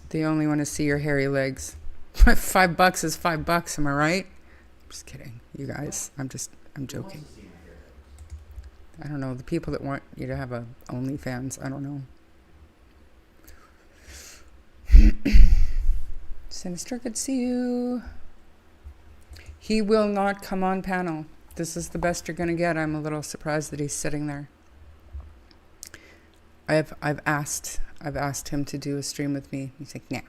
They only want to see your hairy legs. $5 is $5, am I right? I'm just kidding, you guys. I'm joking. I don't know, the people that want you to have a OnlyFans, I don't know. Sinister, good to see you. He will not come on panel. This is the best you're gonna get. I'm a little surprised that he's sitting there. I've asked him to do a stream with me. He's like, nah.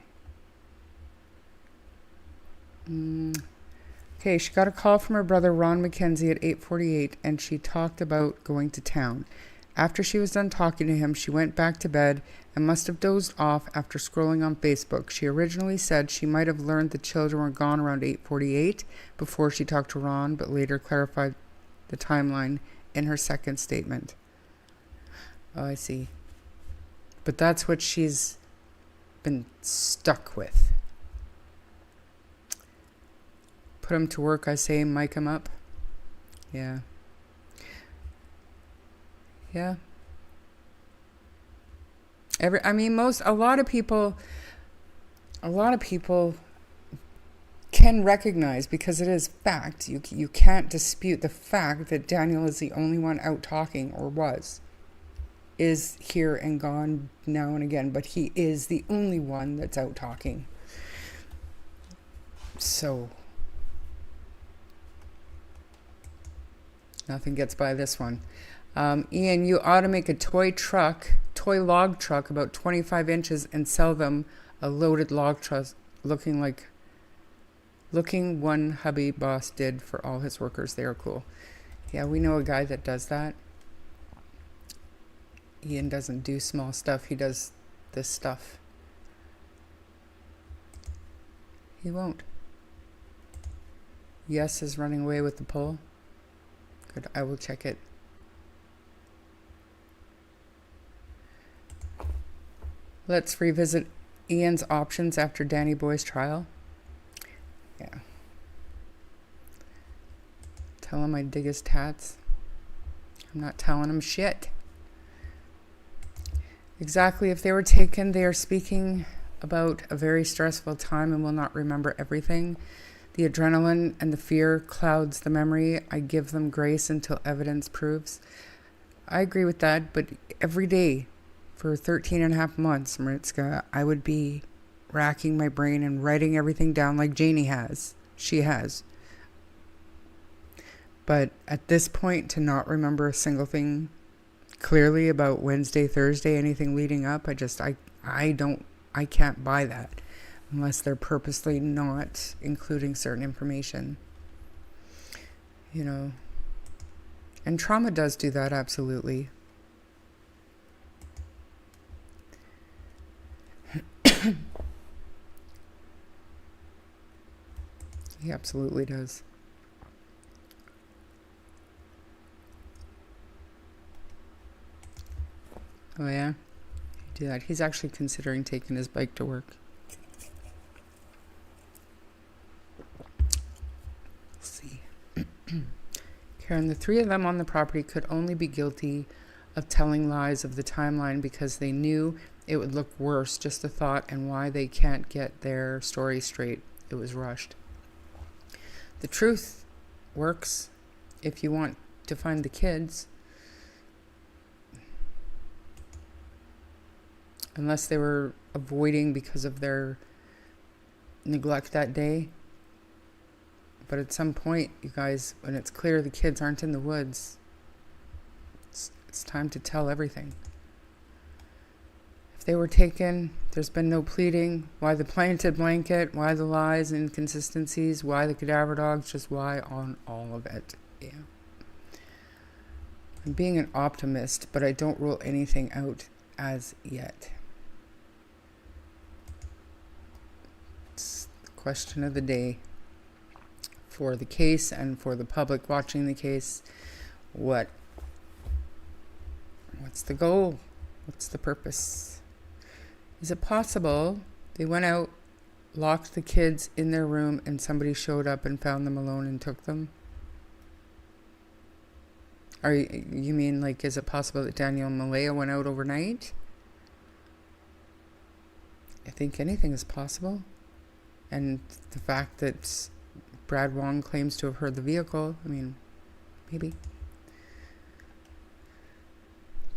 Okay, she got a call from her brother Ron McKenzie at 8:48, and she talked about going to town. After she was done talking to him, she went back to bed and must have dozed off after scrolling on Facebook. She originally said she might have learned the children were gone around 8:48 before she talked to Ron, but later clarified the timeline in her second statement. Oh, I see. But that's what she's been stuck with. Put him to work, I say, mic him up. Yeah. Yeah. A lot of people can recognize, because it is fact, you can't dispute the fact that Daniel is the only one out talking, or is here and gone now and again, but he is the only one that's out talking. So nothing gets by this one. Ian, you ought to make a toy log truck about 25 inches and sell them a loaded log truck looking one hubby boss did for all his workers. They are cool. Yeah, we know a guy that does that. Ian doesn't do small stuff. He does this stuff. He won't. Yes is running away with the poll. Good, I will check it. Let's revisit Ian's options after Danny Boy's trial. Yeah. Tell him I dig his tats. I'm not telling him shit. Exactly. If they were taken, they are speaking about a very stressful time and will not remember everything. The adrenaline and the fear clouds the memory. I give them grace until evidence proves. I agree with that, but every day for 13 and a half months, Maritzka, I would be racking my brain and writing everything down like Janie has. She has. But at this point, to not remember a single thing clearly about Wednesday, Thursday, anything leading up, I can't buy that unless they're purposely not including certain information. You know. And trauma does do that, absolutely. He absolutely does. Oh yeah? Do that. He's actually considering taking his bike to work. Let's see. Karen, the three of them on the property could only be guilty of telling lies of the timeline because they knew it would look worse. Just a thought, and why they can't get their story straight. It was rushed. The truth works if you want to find the kids. Unless they were avoiding because of their neglect that day. But at some point, you guys, when it's clear the kids aren't in the woods, it's time to tell everything. If they were taken, there's been no pleading. Why the planted blanket? Why the lies and inconsistencies? Why the cadaver dogs? Just why on all of it? Yeah. I'm being an optimist, but I don't rule anything out as yet. It's the question of the day. For the case and for the public watching the case, what's the goal? What's the purpose? Is it possible they went out, locked the kids in their room, and somebody showed up and found them alone and took them? You mean, like, is it possible that Daniel and Malaya went out overnight? I think anything is possible. And the fact that Brad Wong claims to have heard the vehicle, I mean, maybe.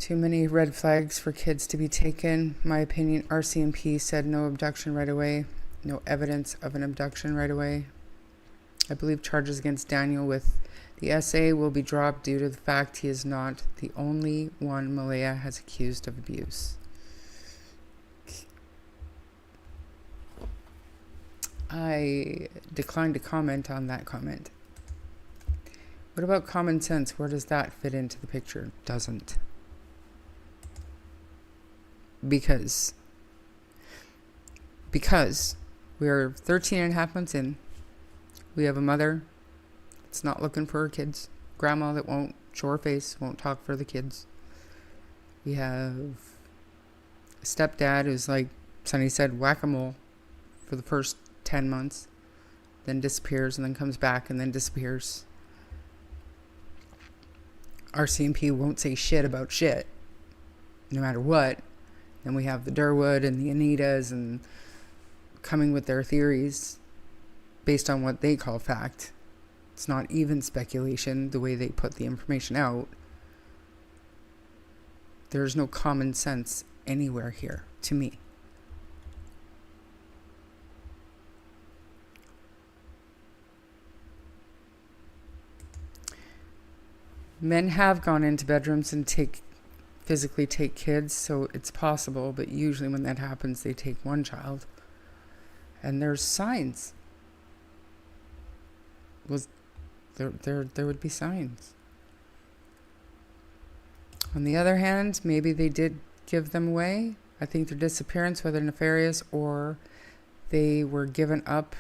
Too many red flags for kids to be taken. My opinion, RCMP said no abduction right away. No evidence of an abduction right away. I believe charges against Daniel with the SA will be dropped due to the fact he is not the only one Malaya has accused of abuse. I declined to comment on that comment. What about common sense? Where does that fit into the picture? Doesn't. Because we're 13 and a half months in. We have a mother that's not looking for her kids. Grandma that won't show her face, won't talk for the kids. We have a stepdad who's like Sonny said, whack-a-mole for the first 10 months, then disappears, and then comes back, and then disappears. RCMP won't say shit about shit, no matter what. Then we have the Durwood and the Anitas and coming with their theories based on what they call fact. It's not even speculation the way they put the information out. There's no common sense anywhere here, to me. Men have gone into bedrooms and physically take kids, so it's possible, but usually when that happens, they take one child. And there's signs. There would be signs. On the other hand, maybe they did give them away. I think their disappearance, whether nefarious or they were given up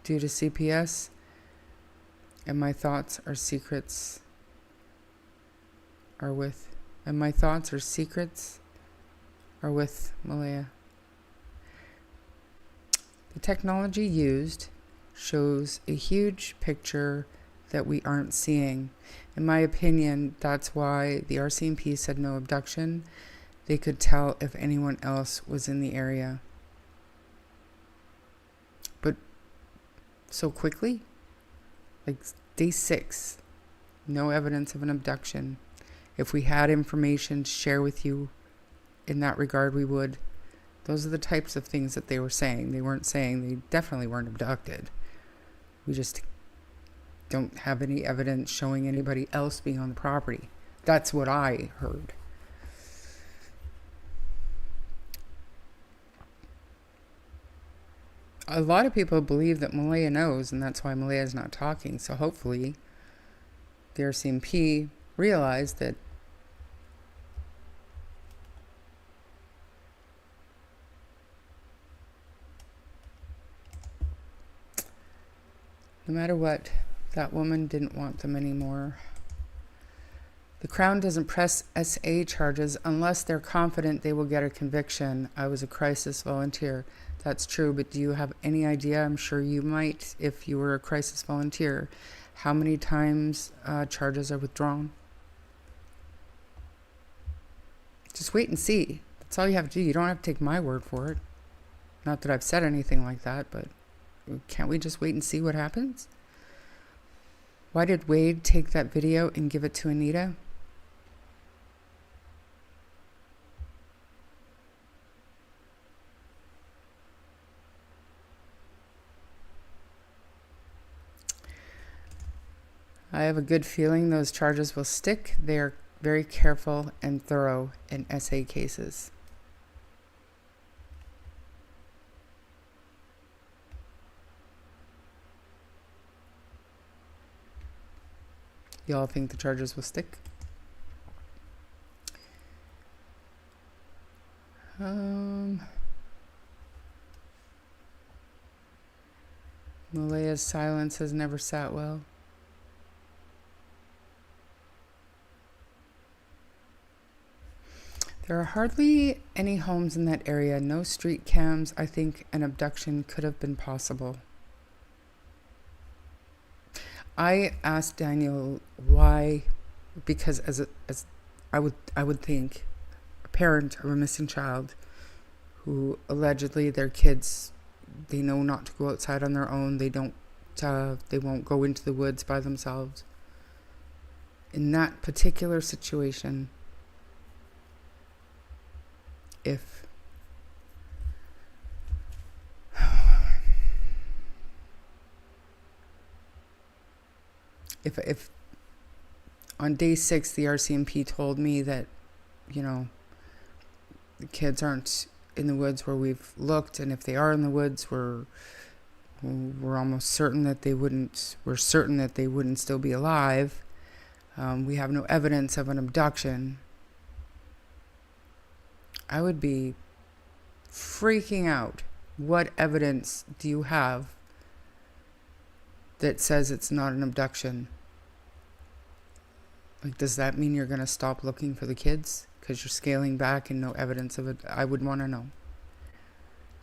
due to CPS, and my thoughts are secrets are with Malaya. The technology used shows a huge picture that we aren't seeing. In my opinion, that's why the RCMP said no abduction. They could tell if anyone else was in the area. But so quickly? Like day 6, no evidence of an abduction. If we had information to share with you in that regard, we would. Those are the types of things that they were saying. They weren't saying they definitely weren't abducted. We just don't have any evidence showing anybody else being on the property. That's what I heard. A lot of people believe that Malaya knows, and that's why Malaya is not talking. So hopefully the RCMP realized that no matter what, that woman didn't want them anymore. The Crown doesn't press SA charges unless they're confident they will get a conviction. I was a crisis volunteer. That's true, but do you have any idea? I'm sure you might, if you were a crisis volunteer, how many times charges are withdrawn? Just wait and see. That's all you have to do. You don't have to take my word for it. Not that I've said anything like that, but can't we just wait and see what happens? Why did Wade take that video and give it to Anita? I have a good feeling those charges will stick. They are very careful and thorough in SA cases. Y'all think the charges will stick? Malaya's silence has never sat well. There are hardly any homes in that area, no street cams. I think an abduction could have been possible. I asked Daniel why, because as I would think a parent of a missing child who allegedly their kids, they know not to go outside on their own, they won't go into the woods by themselves. In that particular situation, if on day 6 the RCMP told me that, you know, the kids aren't in the woods where we've looked, and if they are in the woods, we're almost certain that they wouldn't. We're certain that they wouldn't still be alive. We have no evidence of an abduction. I would be freaking out. What evidence do you have that says it's not an abduction? Like, does that mean you're going to stop looking for the kids because you're scaling back and no evidence of it? I would want to know.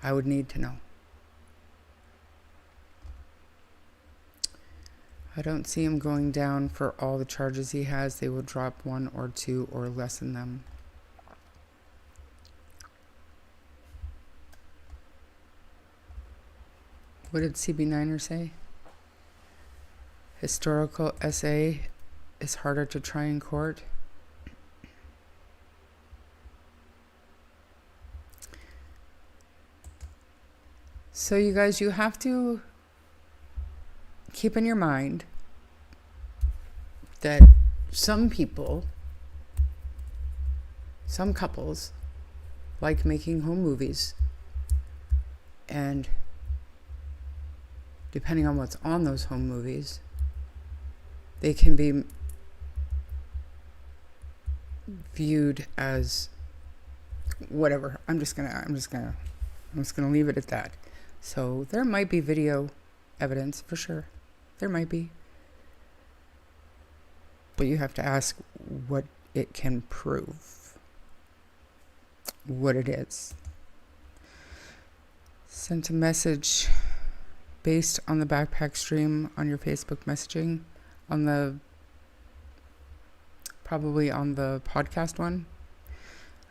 I would need to know. I don't see him going down for all the charges he has. They will drop 1 or 2 or lessen them. What did CB9er say? Historical essay is harder to try in court. So you guys, you have to keep in your mind that some people, some couples, like making home movies, and depending on what's on those home movies, they can be viewed as whatever. I'm just gonna leave it at that. So there might be video evidence for sure. There might be. But you have to ask what it can prove. What it is. Sent a message based on the backpack stream on your Facebook messaging, on the probably on the podcast one.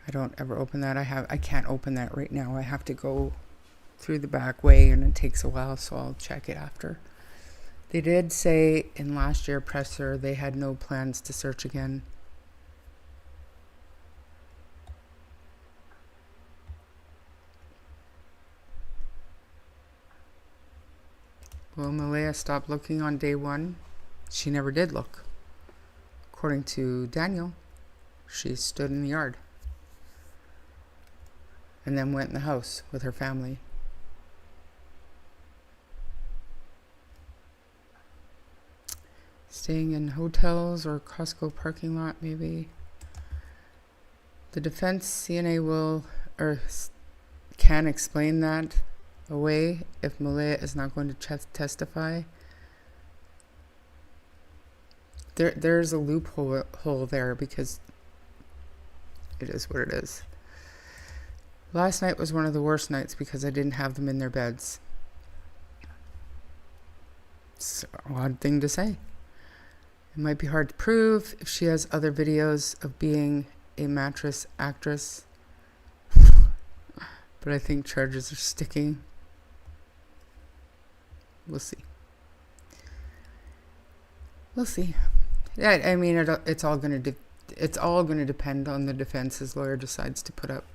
I don't ever open that. I can't open that right now. I have to go through the back way and it takes a while, so I'll check it after. They did say in last year presser they had no plans to search again. Will Malaya stop looking on day 1? She never did look. According to Daniel, she stood in the yard and then went in the house with her family. Staying in hotels or Costco parking lot, maybe. The defense CNA will or can explain that away if Malaya is not going to testify. There's a loophole there because it is what it is. Last night was one of the worst nights because I didn't have them in their beds. It's an odd thing to say. It might be hard to prove if she has other videos of being a mattress actress. But I think charges are sticking. We'll see. We'll see. Yeah, I mean, it's all going to depend on the defense's lawyer decides to put up.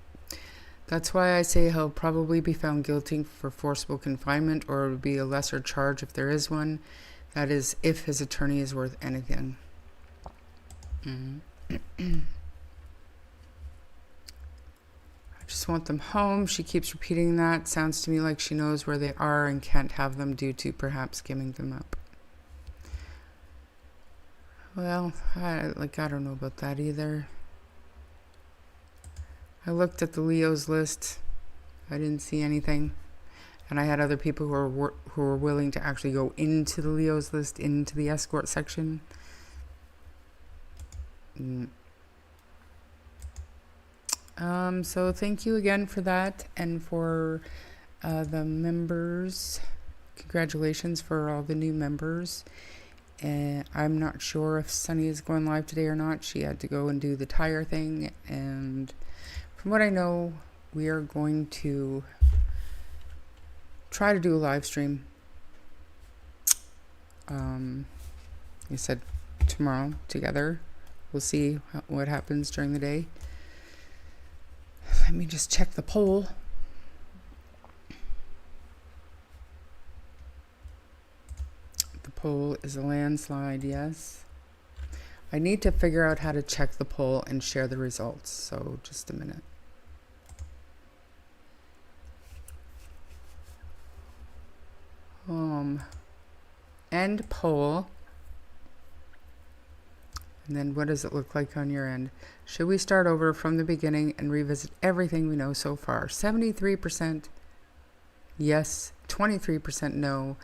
That's why I say he'll probably be found guilty for forcible confinement, or it would be a lesser charge if there is one. That is, if his attorney is worth anything. I just want them home. She keeps repeating that. Sounds to me like she knows where they are and can't have them due to perhaps giving them up. Well, I don't know about that either. I looked at the Leo's list. I didn't see anything. And I had other people who were willing to actually go into the Leo's list, into the escort section. So thank you again for that, and for the members. Congratulations for all the new members. And I'm not sure if Sunny is going live today or not. She had to go and do the tire thing, and from what I know, we are going to try to do a live stream. We said tomorrow together. We'll see what happens during the day. Let me just check the poll. The poll is a landslide, yes. I need to figure out how to check the poll and share the results. So just a minute. end poll. And then what does it look like on your end? Should we start over from the beginning and revisit everything we know so far? 73% yes, 23% no,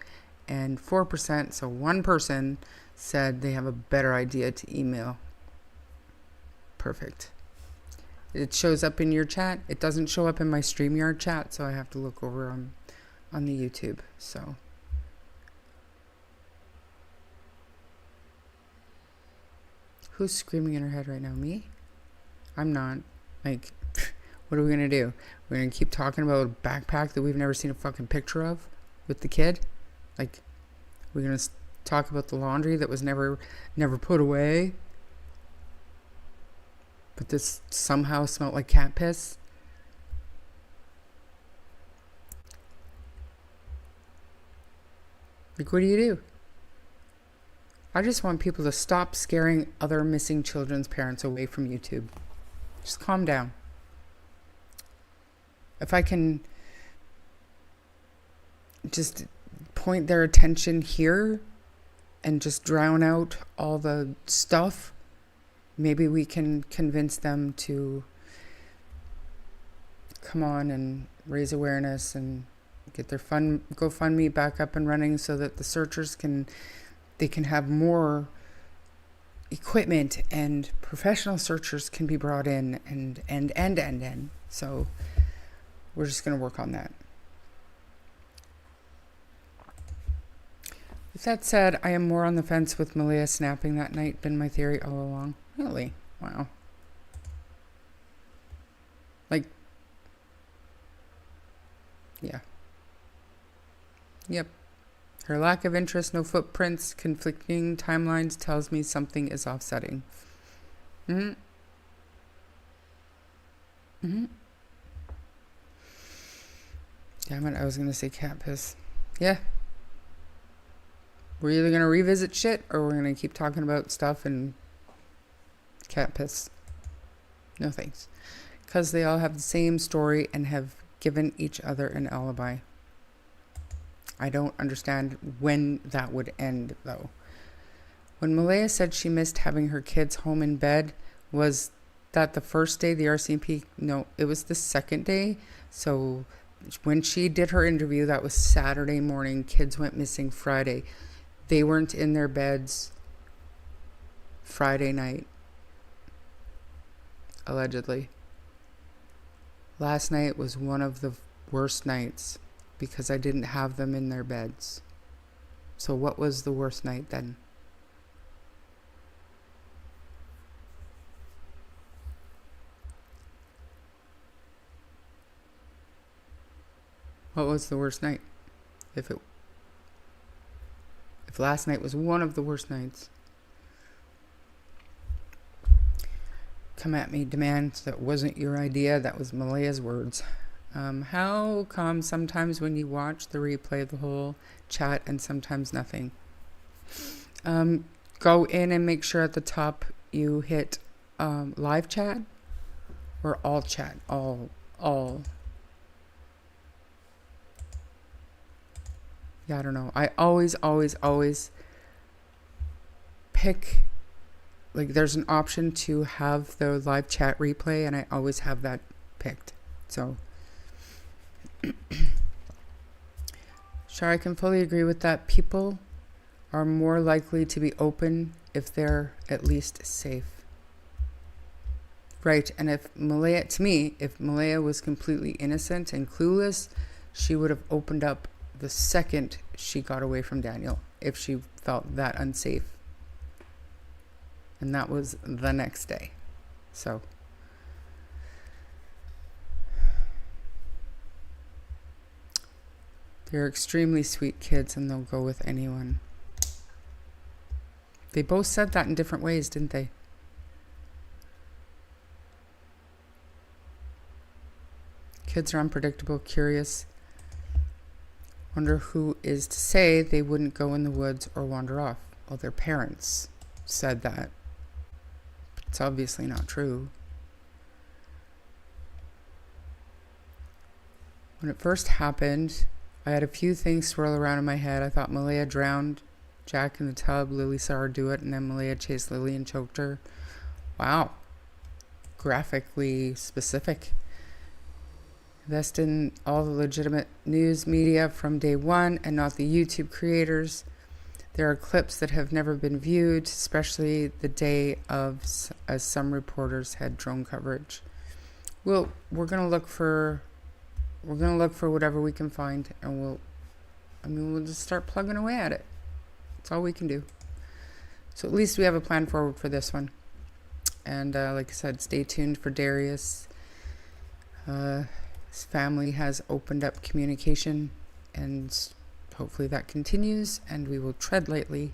and 4%, so one person, said they have a better idea to email. Perfect. It shows up in your chat. It doesn't show up in my StreamYard chat, so I have to look over on the YouTube. So who's screaming in her head right now? Me? I'm not. Like, what are we gonna do? We're gonna keep talking about a backpack that we've never seen a fucking picture of with the kid? Like, we're gonna talk about the laundry that was never put away, but this somehow smelled like cat piss? Like, what do you do? I just want people to stop scaring other missing children's parents away from YouTube. Just calm down. If I can just point their attention here and just drown out all the stuff, maybe we can convince them to come on and raise awareness and get their GoFundMe back up and running so that the searchers can have more equipment and professional searchers can be brought in and. So we're just going to work on that. With that said, I am more on the fence with Malia snapping that night. Been my theory all along. Really? Wow. Like, yeah. Yep. Her lack of interest, no footprints, conflicting timelines tells me something is offsetting. Damn it, I was going to say cat piss. Yeah. We're either going to revisit shit or we're going to keep talking about stuff and cat piss. No thanks. Because they all have the same story and have given each other an alibi. I don't understand when that would end, though. When Malaya said she missed having her kids home in bed, was that the first day the RCMP? No, it was the second day. So when she did her interview, that was Saturday morning. Kids went missing Friday. They weren't in their beds Friday night, allegedly. Last night was one of the worst nights because I didn't have them in their beds. So what was the worst night then? What was the worst night? If last night was one of the worst nights. Come at me, demand. That wasn't your idea. That was Malaya's words. How come sometimes when you watch the replay of the whole chat and sometimes nothing? Go in and make sure at the top you hit live chat or all chat. All. Yeah, I don't know. I always pick, like, there's an option to have the live chat replay, and I always have that picked. So, sure, I can fully agree with that. People are more likely to be open if they're at least safe. Right, and if Malaya was completely innocent and clueless, she would have opened up the second she got away from Daniel, if she felt that unsafe. And that was the next day. So, they're extremely sweet kids and they'll go with anyone. They both said that in different ways, didn't they? Kids are unpredictable, curious. Wonder who is to say they wouldn't go in the woods or wander off. Well, their parents said that. But it's obviously not true. When it first happened, I had a few things swirl around in my head. I thought Malaya drowned Jack in the tub. Lily saw her do it, and then Malaya chased Lily and choked her. Wow. Graphically specific. Invest in all the legitimate news media from day one and not the YouTube creators. There are clips that have never been viewed, especially the day of, as some reporters had drone coverage. We're gonna look for whatever we can find, and we'll just start plugging away at it. That's all we can do. So at least we have a plan forward for this one. And like I said, stay tuned for Darius. His family has opened up communication, and hopefully that continues, and we will tread lightly,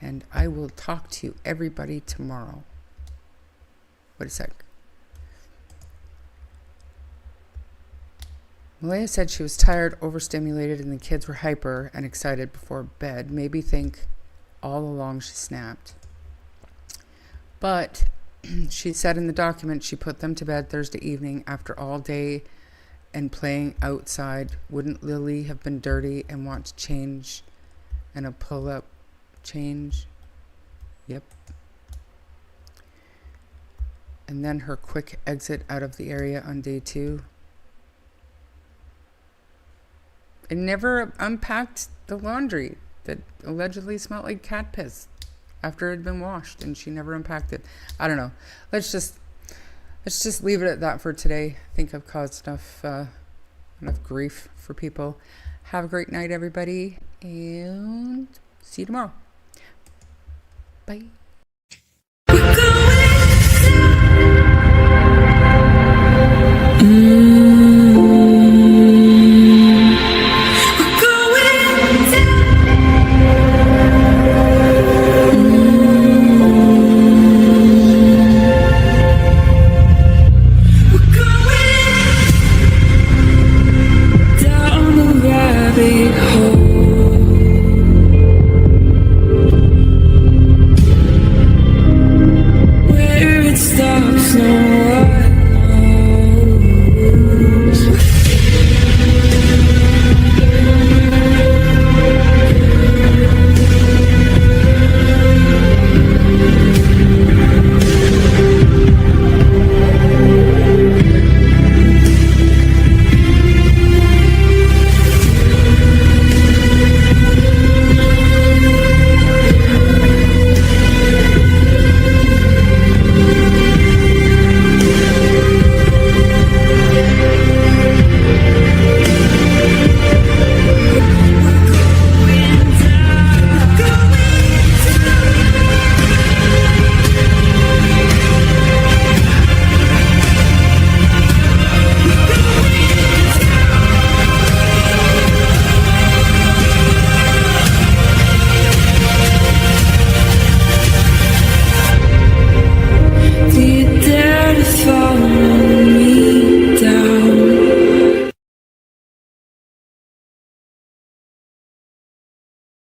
and I will talk to everybody tomorrow. Wait a sec. Malaya said she was tired, overstimulated, and the kids were hyper and excited before bed. Maybe think all along she snapped. But she said in the document she put them to bed Thursday evening after all day and playing outside. Wouldn't Lily have been dirty and want to change and a pull-up change? Yep. And then her quick exit out of the area on day 2. I never unpacked the laundry that allegedly smelled like cat piss after it had been washed, and she never unpacked it. I don't know. Let's just leave it at that for today. I think I've caused enough grief for people. Have a great night, everybody, and see you tomorrow. Bye.